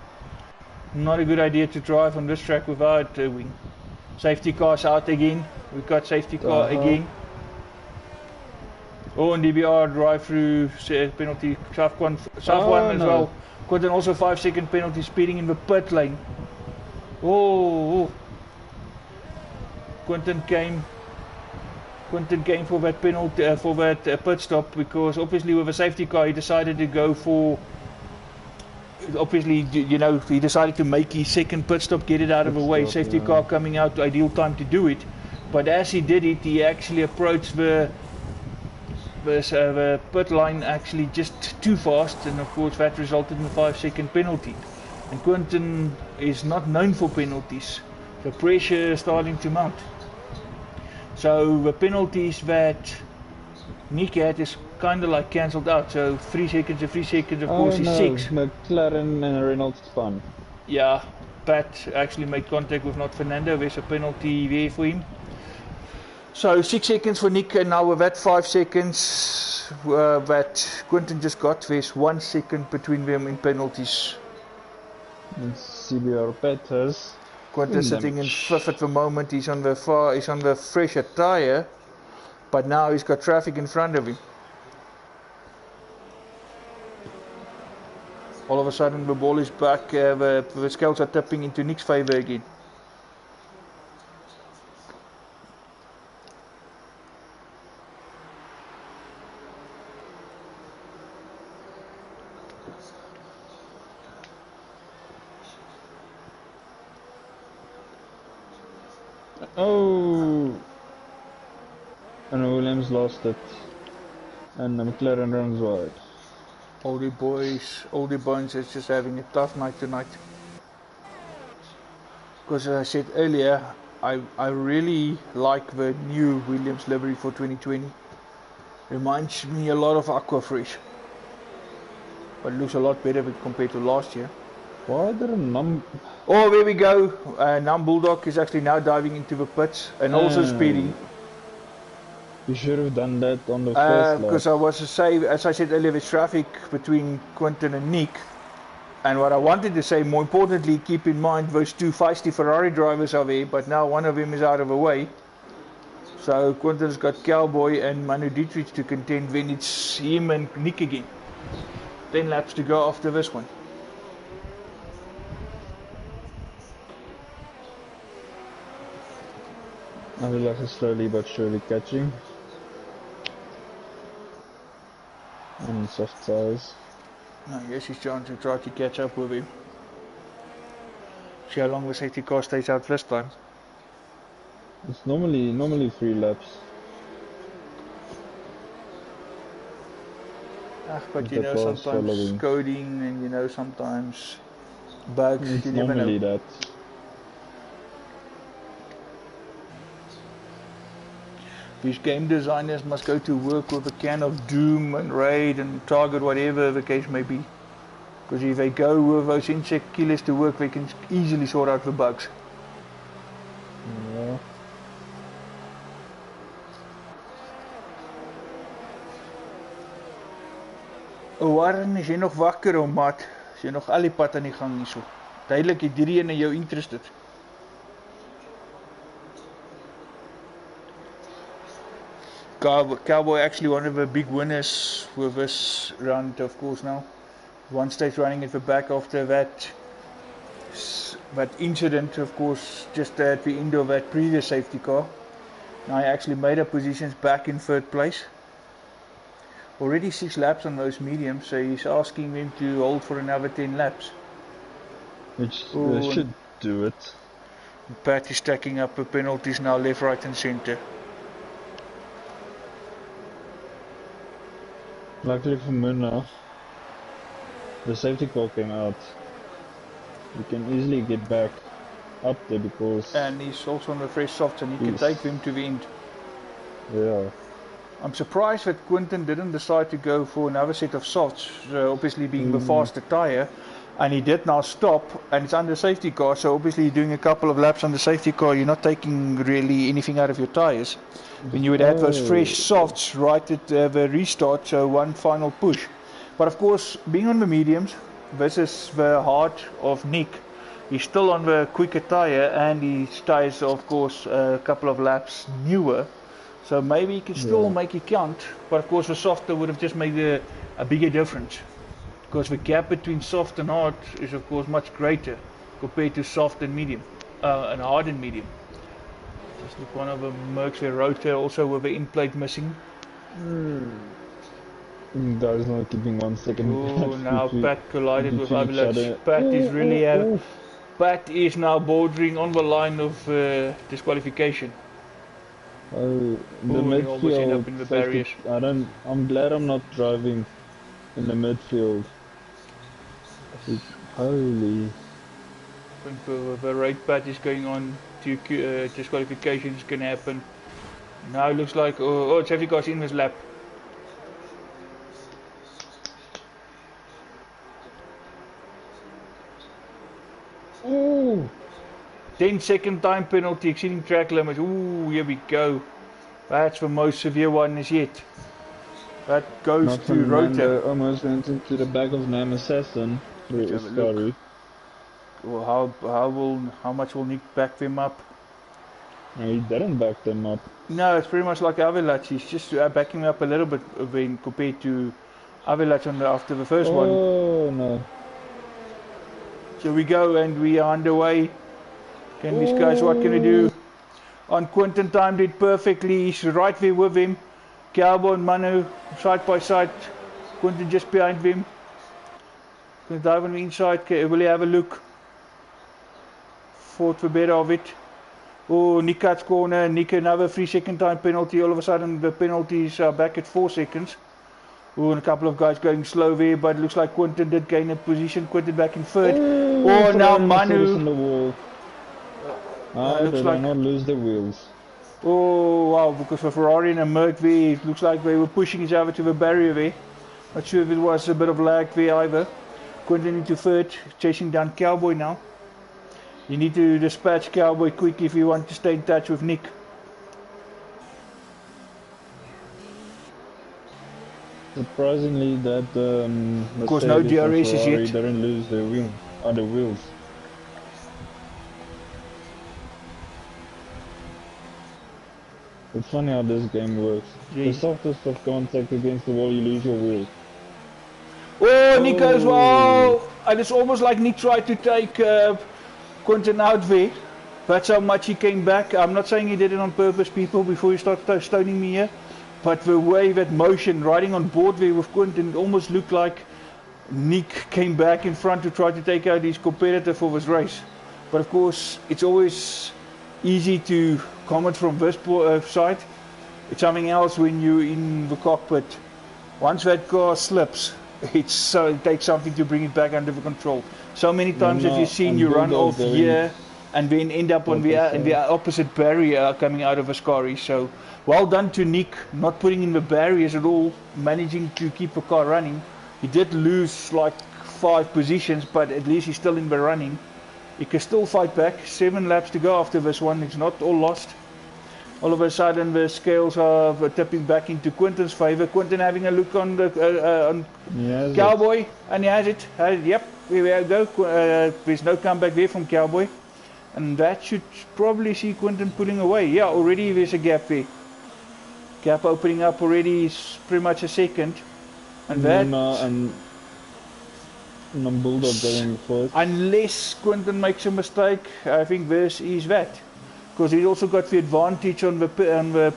Not a good idea to drive on this track without a wing. Safety car's out again. We've got safety car again. Oh, and DBR drive through penalty, South one as well. Got an also 5-second penalty speeding in the pit lane. Oh. Quinton came for that penalty, for that pit stop, because obviously with a safety car he decided to go for, obviously, you know, he decided to make his second pit stop, get it out of the way. Safety car coming out, ideal time to do it. But as he did it, he actually approached the pit line actually just too fast, and of course that resulted in a 5-second penalty. And Quinton is not known for penalties. The pressure is starting to mount. So the penalties that Nick had is kind of like cancelled out. So 3 seconds and 3 seconds, of course, is 6. McLaren and Reynolds spun. Yeah, Pat actually made contact with not Fernando. There's a penalty there for him. So 6 seconds for Nick, and now with that 5 seconds that Quinton just got, there's 1 second between them in penalties. And CBR Peters. Quinton's sitting in fifth at the moment. He's on the fresher tyre, but now he's got traffic in front of him. All of a sudden the ball is back. The scales are tipping into Nick's favour again. Oh! And Williams lost it. And the McLaren runs wide. Oldie Bones is just having a tough night tonight. Because as I said earlier, I really like the new Williams livery for 2020. Reminds me a lot of Aquafresh. But it looks a lot better compared to last year. Why did a Oh, there we go. Num Bulldog is actually now diving into the pits and also speeding. You should have done that on the first lap. Because as I said earlier, there's traffic between Quinton and Nick. And what I wanted to say, more importantly, keep in mind those two feisty Ferrari drivers are there, but now one of them is out of the way. So Quinton's got Cowboy and Manu Dietrich to contend, then it's him and Nick again. 10 laps to go after this one. I feel like it's slowly but surely catching. And soft size. No, yes, he's trying to catch up with him. See how long the safety car stays out this time. It's normally 3 laps. But you know, sometimes coding and you know, sometimes bugs. It's you never normally know. that. These game designers must go to work with a can of Doom and Raid and Target, whatever the case may be. Because if they go with those insect killers to work, they can easily sort out the bugs. Yeah. Warren, is jy nog wakker o maat? Is jy nog al die pad aan die gang hierso? Duidelik het hierdie ene jou interested. Cowboy actually one of the big winners with this round, of course. Now one stage running at the back after that incident, of course, just at the end of that previous safety car. Now he actually made up positions back in third place. Already 6 laps on those mediums, so he's asking them to hold for another 10 laps. Which they should do it. Pat is stacking up the penalties now, left, right and centre. Luckily for Muna, the safety car came out. You can easily get back up there because... And he's also on the fresh softs and he can take them to the end. Yeah. I'm surprised that Quinton didn't decide to go for another set of softs, obviously being the faster tyre. And he did now stop, and it's under safety car, so obviously you're doing a couple of laps on the safety car, you're not taking really anything out of your tyres. When you would have those fresh softs right at the restart, so one final push. But of course, being on the mediums, this is the heart of Nick. He's still on the quicker tyre, and his tyres are of course a couple of laps newer. So maybe he can still make it count, but of course the softer would have just made a bigger difference. Because the gap between soft and hard is of course much greater compared to soft and medium, and hard and medium. Just look, one of the Mercs their rotor also with the end plate missing. That is not keeping 1 second. Oh, now Pat collided with Avalanche. Pat is really Pat is now bordering on the line of disqualification. The almost end up in the barriers. I'm glad I'm not driving in the midfield. Holy. I think the right Pat is going on to disqualifications can happen. Now it looks like safety car's in this lap. Ooh, 10-second time penalty exceeding track limits. Ooh, here we go. That's the most severe one as yet. That goes Not to Rota. Almost went into the back of Nam Assassin. Sorry. how much will Nick back them up? No, he didn't back them up. No, it's pretty much like Avalanche. He's just backing up a little bit when compared to Avalanche after the first one. Oh no. So we go and we are underway. Can these guys, what can they do? On Quentin timed it perfectly. He's right there with him. Cowboy and Manu side by side. Quentin just behind him. Gonna dive on the inside. Will he have a look? Fought for better of it. Oh, Nick cuts corner. Nick another 3-second time penalty. All of a sudden the penalties are back at 4 seconds. Oh, and a couple of guys going slow there, but it looks like Quentin did gain a position. Quentin back in third. Oh, now Manu. In the wall. Did I not lose the wheels? Oh, wow, because for Ferrari and a Merc there, it looks like they were pushing each other to the barrier there. Not sure if it was a bit of lag there either. Quentin into third, chasing down Cowboy now. You need to dispatch Cowboy quick if you want to stay in touch with Nick. Surprisingly, that of course, no DRS is yet. Didn't lose the wheels. It's funny how this game works. Jeez. The softest of contact against the wall, you lose your wheels. Oh, Nick goes well. And it's almost like Nick tried to take Quentin out there. That's how much he came back. I'm not saying he did it on purpose, people, before you start stoning me here. But the way that motion, riding on board there with Quentin, it almost looked like Nick came back in front to try to take out his competitor for this race. But of course, it's always easy to comment from this side. It's something else when you're in the cockpit. Once that car slips, it takes something to bring it back under the control. So many times have you seen you run off here and then end up on the opposite barrier coming out of Ascari. So well done to Nick, not putting in the barriers at all, managing to keep the car running. He did lose like 5 positions, but at least he's still in the running. He can still fight back. 7 laps to go after this one. It's not all lost. All of a sudden the scales are tipping back into Quentin's favour. Quentin having a look on the Cowboy, and he has it. Yep, here we go. There's no comeback there from Cowboy. And that should probably see Quentin pulling away. Yeah, already there's a gap there. Gap opening up already is pretty much a second. And that... and Bulldog going first. Unless Quentin makes a mistake, I think this is that. Because he's also got the advantage on the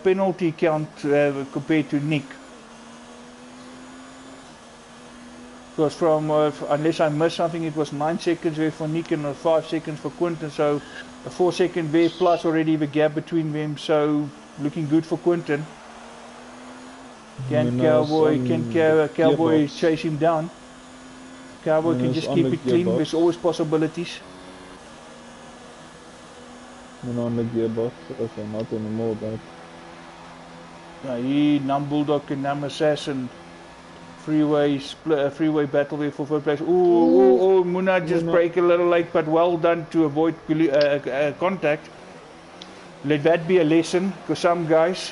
penalty count compared to Nick. Because from, unless I missed something, it was 9 seconds there for Nick and 5 seconds for Quentin. So a 4-second there plus already the gap between them. So looking good for Quentin. Can Cowboy chase him down? Cowboy can just keep it clean. There's always possibilities. On the gearbox, okay, not anymore, but... Yeah, he, Bulldog and Assassin. Freeway battle there for third place. Oh, Muna just break a little late, but well done to avoid contact. Let that be a lesson, because some guys,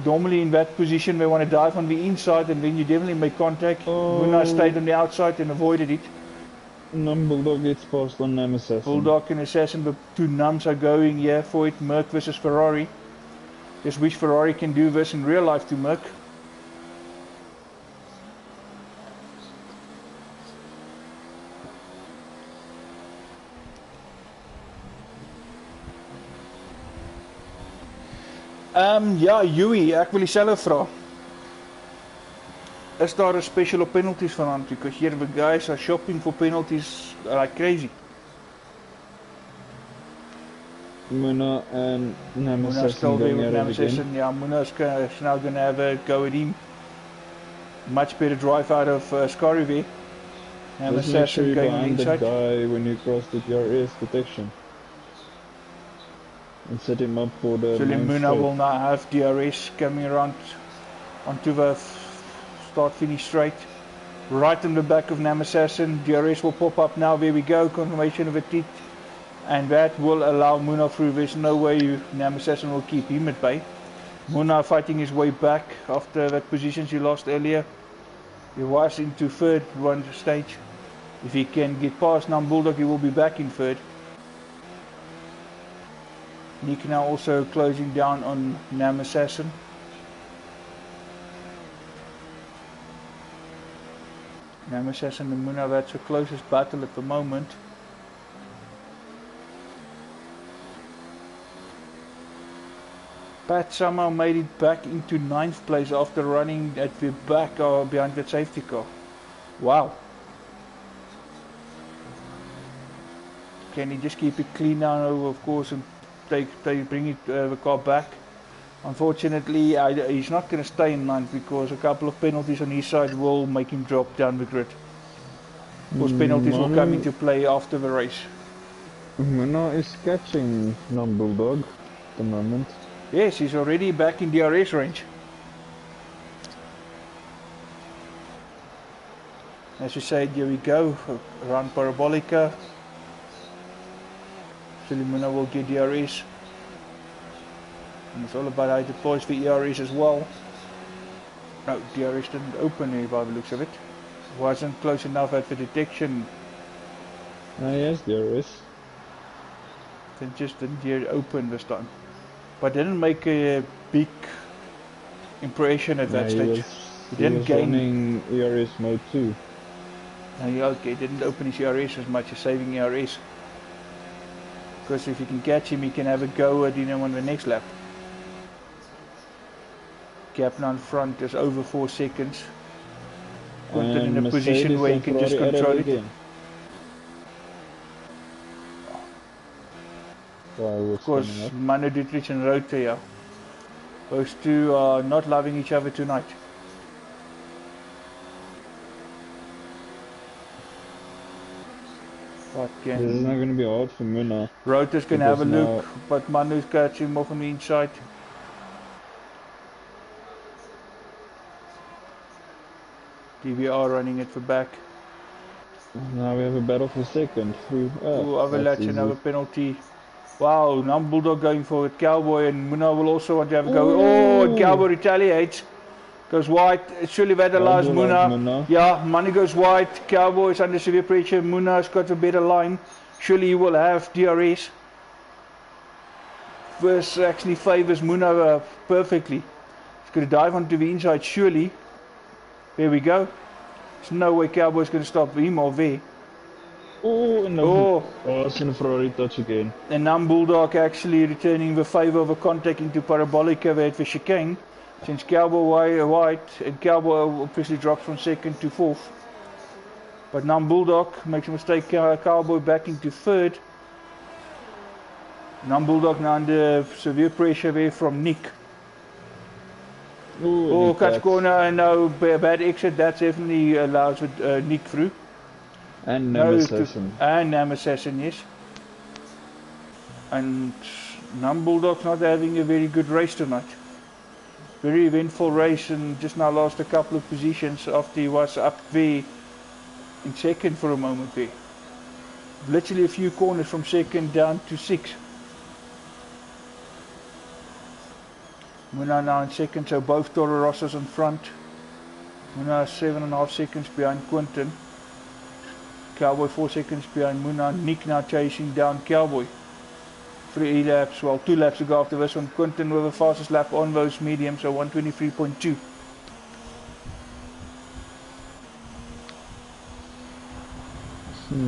normally in that position, they want to dive on the inside, and then you definitely make contact. Muna stayed on the outside and avoided it. Bulldog gets past on Assassin. Bulldog and Assassin, the 2 nums are going here for it. Merc versus Ferrari. Just wish Ferrari can do this in real life to Merc. Ja, Yui, ek wil dieselfde vra. Is daar 'n special op penalties vanaand? Because here the guys are shopping for penalties like crazy. Muna and Muna's still there with Assassin. Yeah, Muna's now going to have a go at him. Much better drive out of Ascari. Assassin going behind inside. The guy when you cross the DRS detection. And set him up for the... So Muna will now have DRS coming around onto the start-finish straight. Right in the back of Assassin. DRS will pop up now. There we go. Confirmation of a tick. And that will allow Muna through. There's no way Assassin will keep him at bay. Muna fighting his way back after that position he lost earlier. He was into third one stage. If he can get past Nam Bulldog, he will be back in third. Nick now also closing down on Nam Assassin. Nam Assassin and Muna, that's the closest battle at the moment. Pat somehow made it back into 9th place after running at the back or behind that safety car. Wow. Can he just keep it clean now, of course, and bring it the car back? Unfortunately, he's not going to stay in 9th because a couple of penalties on his side will make him drop down the grid. Of course, penalties will come into play after the race. Muna is catching Nam Bulldog at the moment. Yes, he's already back in DRS range. As you said, here we go, around Parabolica. Muna will get DRS. And it's all about how he deploys the ERS as well. No, DRS didn't open here by the looks of it. Wasn't close enough at the detection. Yes, DRS. Then just didn't hear it open this time. But didn't make a big impression at that stage. He didn't gain. Running ERS mode 2. Okay, didn't open his ERS as much as saving ERS. Because if you can catch him, he can have a go at him on the next lap. Gap now in front is over 4 seconds. Put it in a position where he can just control it. Of course, Manu Dietrich and Rota, yeah. Those two are not loving each other tonight. This is not going to be hard for Muna. Rota's going to have a look, but Manu's catching him off on the inside. DVR running it for back. Now we have a battle for second. Overlatch, another penalty. Wow, Nam Bulldog going for it. Cowboy and Muna will also want to have a go. Oh, and Cowboy retaliates. Goes wide. Surely that allows Muna. Yeah, Manu goes wide. Cowboy is under severe pressure. Muna's got a better line. Surely he will have DRS. This actually favours Muna perfectly. He's going to dive onto the inside, surely. There we go. There's no way Cowboy's going to stop him or there. Oh, no. Oh, it's in a Ferrari touch again. And Nam Bulldog actually returning the favour of a contact into Parabolica there at the chicane. Since Cowboy wide, and Cowboy obviously drops from second to fourth. But Nam Bulldog makes a mistake, Cowboy back into third. Nam Bulldog now under severe pressure there from Nick. Oh, catch corner and no bad exit, that definitely allows Nick through. And Nam Assassin. And Nam Assassin, yes. And Nam Bulldog's not having a very good race tonight. Very eventful race and just now lost a couple of positions after he was up there in second for a moment there. Literally a few corners from second down to 6. Muna now in second, so both Toro Rossos in front. Muna 7.5 seconds behind Quinton. Cowboy 4 seconds behind Muna. Nick now chasing down Cowboy. 3 laps, well 2 laps to go after this one. Quinton with the fastest lap on those mediums, so 123.2.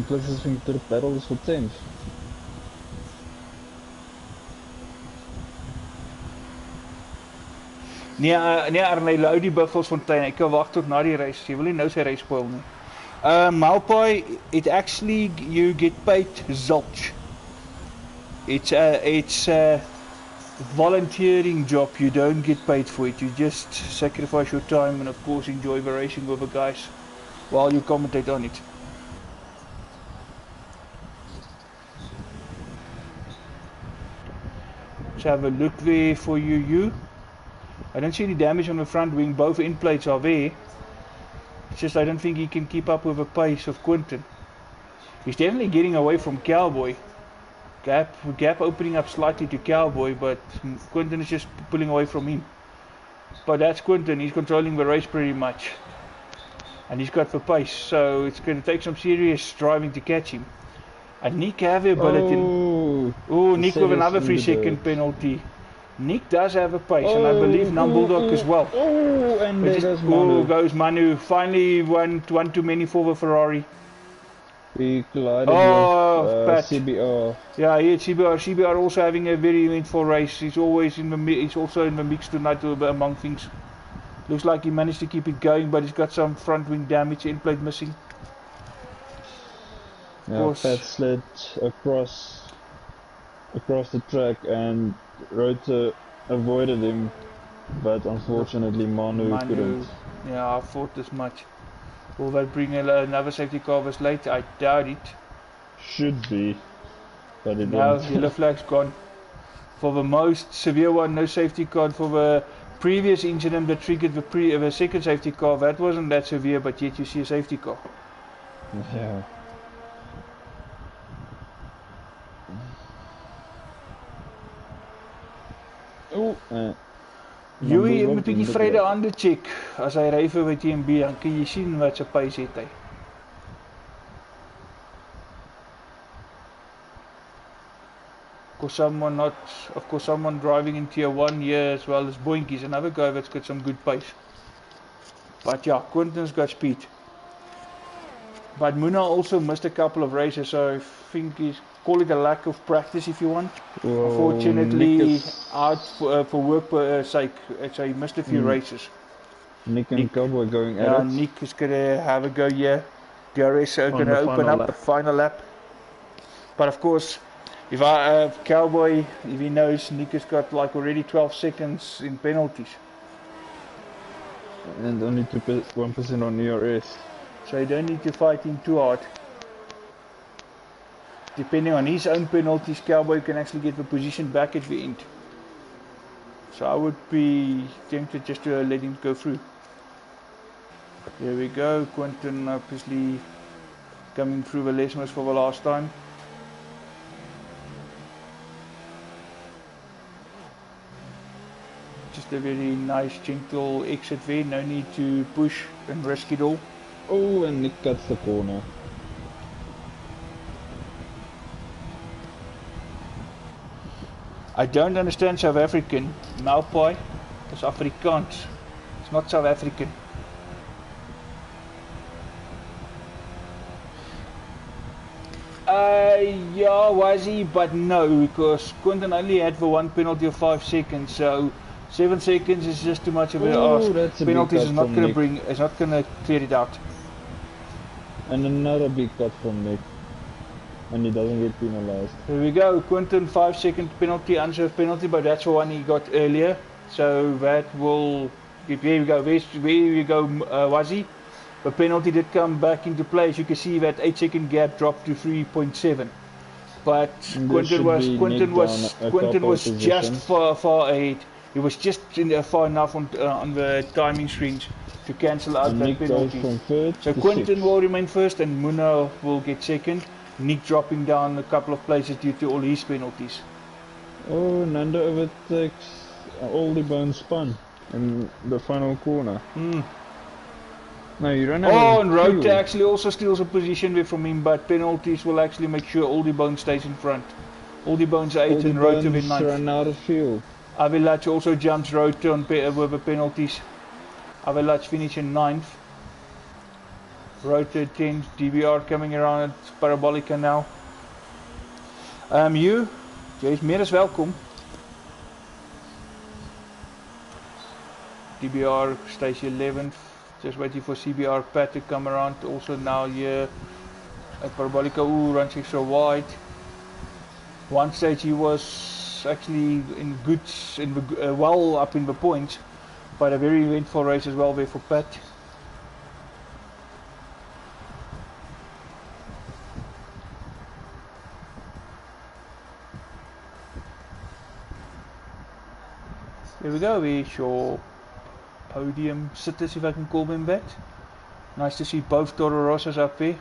Plus is vind Dirk battle is voor 10th. Nee, Arne, hou die Buffelsfontein. Ek kan wag tot na die race. Jy wil nie nou sy race spoil nie. Malpai, it actually you get paid zilch. It's a volunteering job. You don't get paid for it. You just sacrifice your time and of course enjoy the racing with the guys while you commentate on it. Let's have a look there for you. I don't see any damage on the front wing. Both end plates are there. It's just I don't think he can keep up with the pace of Quinton. He's definitely getting away from Cowboy. Gap opening up slightly to Cowboy, but Quinton is just pulling away from him. But that's Quinton. He's controlling the race pretty much. and he's got the pace, so it's going to take some serious driving to catch him. And Nick have the ability. Oh, Nick with another 3-second penalty. Nick does have a pace, and I believe Bulldog as well. Oh, and there goes Manu. Goes Manu. Finally, one too many for the Ferrari. We collided Pat. with CBR. Yeah, he had CBR. CBR also having a very eventful race. He's always in the he's also in the mix tonight among things. Looks like he managed to keep it going, but he's got some front wing damage, end plate missing. Yeah, Pat slid across the track and Rota avoided him, but unfortunately Manu couldn't. Yeah, I thought as much. Will that bring another safety car was late? I doubt it. Should be, but it now didn't. Yellow flag's gone. For the most severe one, no safety car. For the previous incident that triggered the second safety car, that wasn't that severe, but yet you see a safety car. Yeah. Jy moet 'n bietjie vrede hande check as hy ry vir TMB, dan kan jy sien wat se pace het hy. Of course someone driving in tier 1 here as well as Boinkies, another guy that's got some good pace. But yeah, Quentin's got speed. But Muna also missed a couple of races, so I think call it a lack of practice if you want. Whoa, unfortunately, out for work sake, so he missed a few races. Nick and Cowboy going at it. Nick is going to have a go here. DRS are going to open up the final lap. But of course, if I have Cowboy, if he knows, Nick has got like already 12 seconds in penalties. And only 1% on ERS. So you don't need to fight him too hard. Depending on his own penalties, Cowboy can actually get the position back at the end. So I would be tempted just to let him go through. There we go, Quentin obviously coming through the lessons for the last time. Just a very nice gentle exit there, no need to push and risk it all. Oh, and Nick cuts the corner. I don't understand South African. Malpai is Afrikaans. It's not South African. Yeah, was he? But no, because Quentin only had for one penalty of 5 seconds, so 7 seconds is just too much of an ask. Penalties is not going to clear it out. And another big cut from Nick. And he doesn't get penalized. Here we go, Quentin 5-second penalty, unserved penalty, but that's the one he got earlier. So that will, there we go, where you go, Wazzy. The penalty did come back into play. As you can see, that 8-second gap dropped to 3.7. But Quentin was just far ahead. He was just far enough on the timing screens to cancel out that penalty. So Quentin will remain first and Muna will get second. Nick dropping down a couple of places due to all his penalties. Oh, Nando overtakes Oldie Bone spun in the final corner. No, you don't have and Rota actually also steals a position there from him, but penalties will actually make sure Oldie Bone stays in front. Oldie Bone's 8 and Rota with 9. Run out of fuel. Avelach also jumps Rota on with the penalties. Avelach finish in 9th. Rota 10th, DBR coming around at Parabolica now. Jy's meer as welkom. DBR stays 11th. Just waiting for CBR Pat to come around. Also now here at Parabolica. Runs extra wide. One stage he was actually well up in the points, but a very eventful race as well there for Pat. There we go, we your podium sitters, if I can call them that. Nice to see both Toro Rossos up there.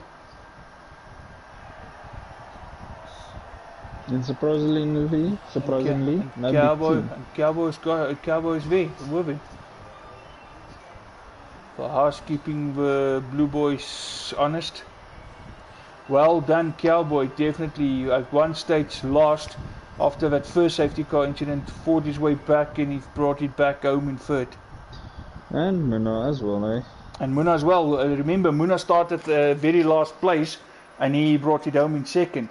And surprisingly, Cowboy's there with him. for housekeeping the Blue Boys honest. Well done, Cowboy. Definitely at one stage lost after that first safety car incident, fought his way back and he brought it back home in third. And Muna as well, eh? And Muna as well. Remember, Muna started very last place and he brought it home in second.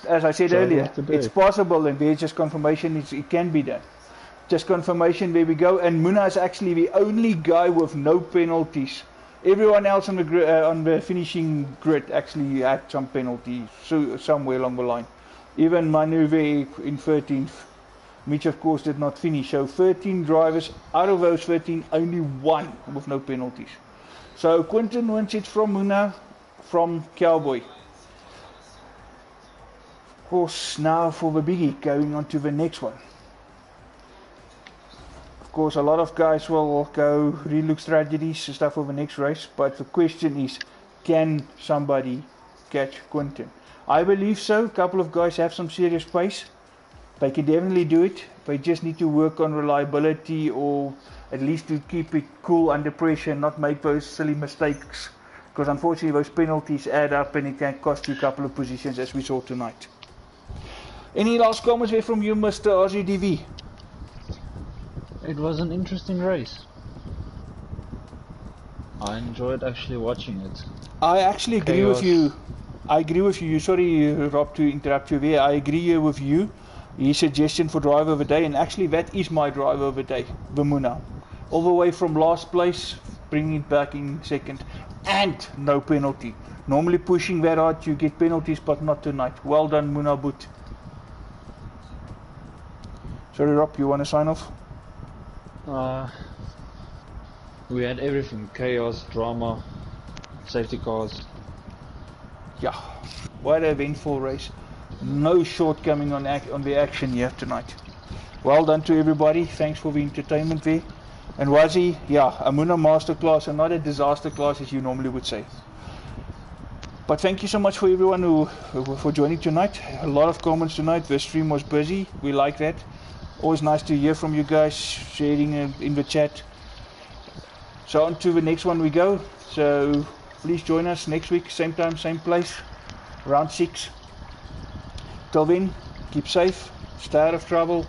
As I said earlier, it's possible, and there's just confirmation it can be done. Just confirmation, there we go. And Muna is actually the only guy with no penalties. Everyone else on the finishing grid actually had some penalties, so somewhere along the line. Even Manu in 13th, which of course did not finish. So 13 drivers, out of those 13, only one with no penalties. So Quinton wins it from Muna, from Cowboy. Of course, now for the biggie, going on to the next one. Of course, a lot of guys will go relook strategies and stuff for the next race, but the question is, can somebody catch Quinton? I believe so. A couple of guys have some serious pace. They can definitely do it. They just need to work on reliability, or at least to keep it cool under pressure and not make those silly mistakes, because unfortunately those penalties add up and it can cost you a couple of positions, as we saw tonight. Any last comments there from you, Mr. RZDV? It was an interesting race. I enjoyed actually watching it. I actually agree with you. I agree with you. Sorry, Rob, to interrupt you there. I agree with you. His suggestion for driver of the day, and actually that is my driver of the day, Muna. All the way from last place, bringing it back in second, and no penalty. Normally pushing that hard, you get penalties, but not tonight. Well done, Muna Boot. Sorry, Rob, you want to sign off? We had everything: chaos, drama, safety cars. Yeah, what an eventful race. No shortcoming on the action here tonight. Well done to everybody. Thanks for the entertainment there. And Wazi, yeah, a Muna masterclass and not a disaster class as you normally would say. But thank you so much for everyone for joining tonight. A lot of comments tonight. The stream was busy. We like that. Always nice to hear from you guys, sharing in the chat. So on to the next one we go. So please join us next week, same time, same place, round 6. Till then, keep safe, stay out of trouble,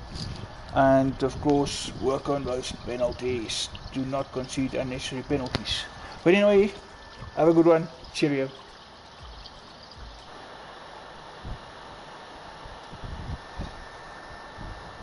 and of course work on those penalties. Do not concede unnecessary penalties. But anyway, have a good one. Cheerio.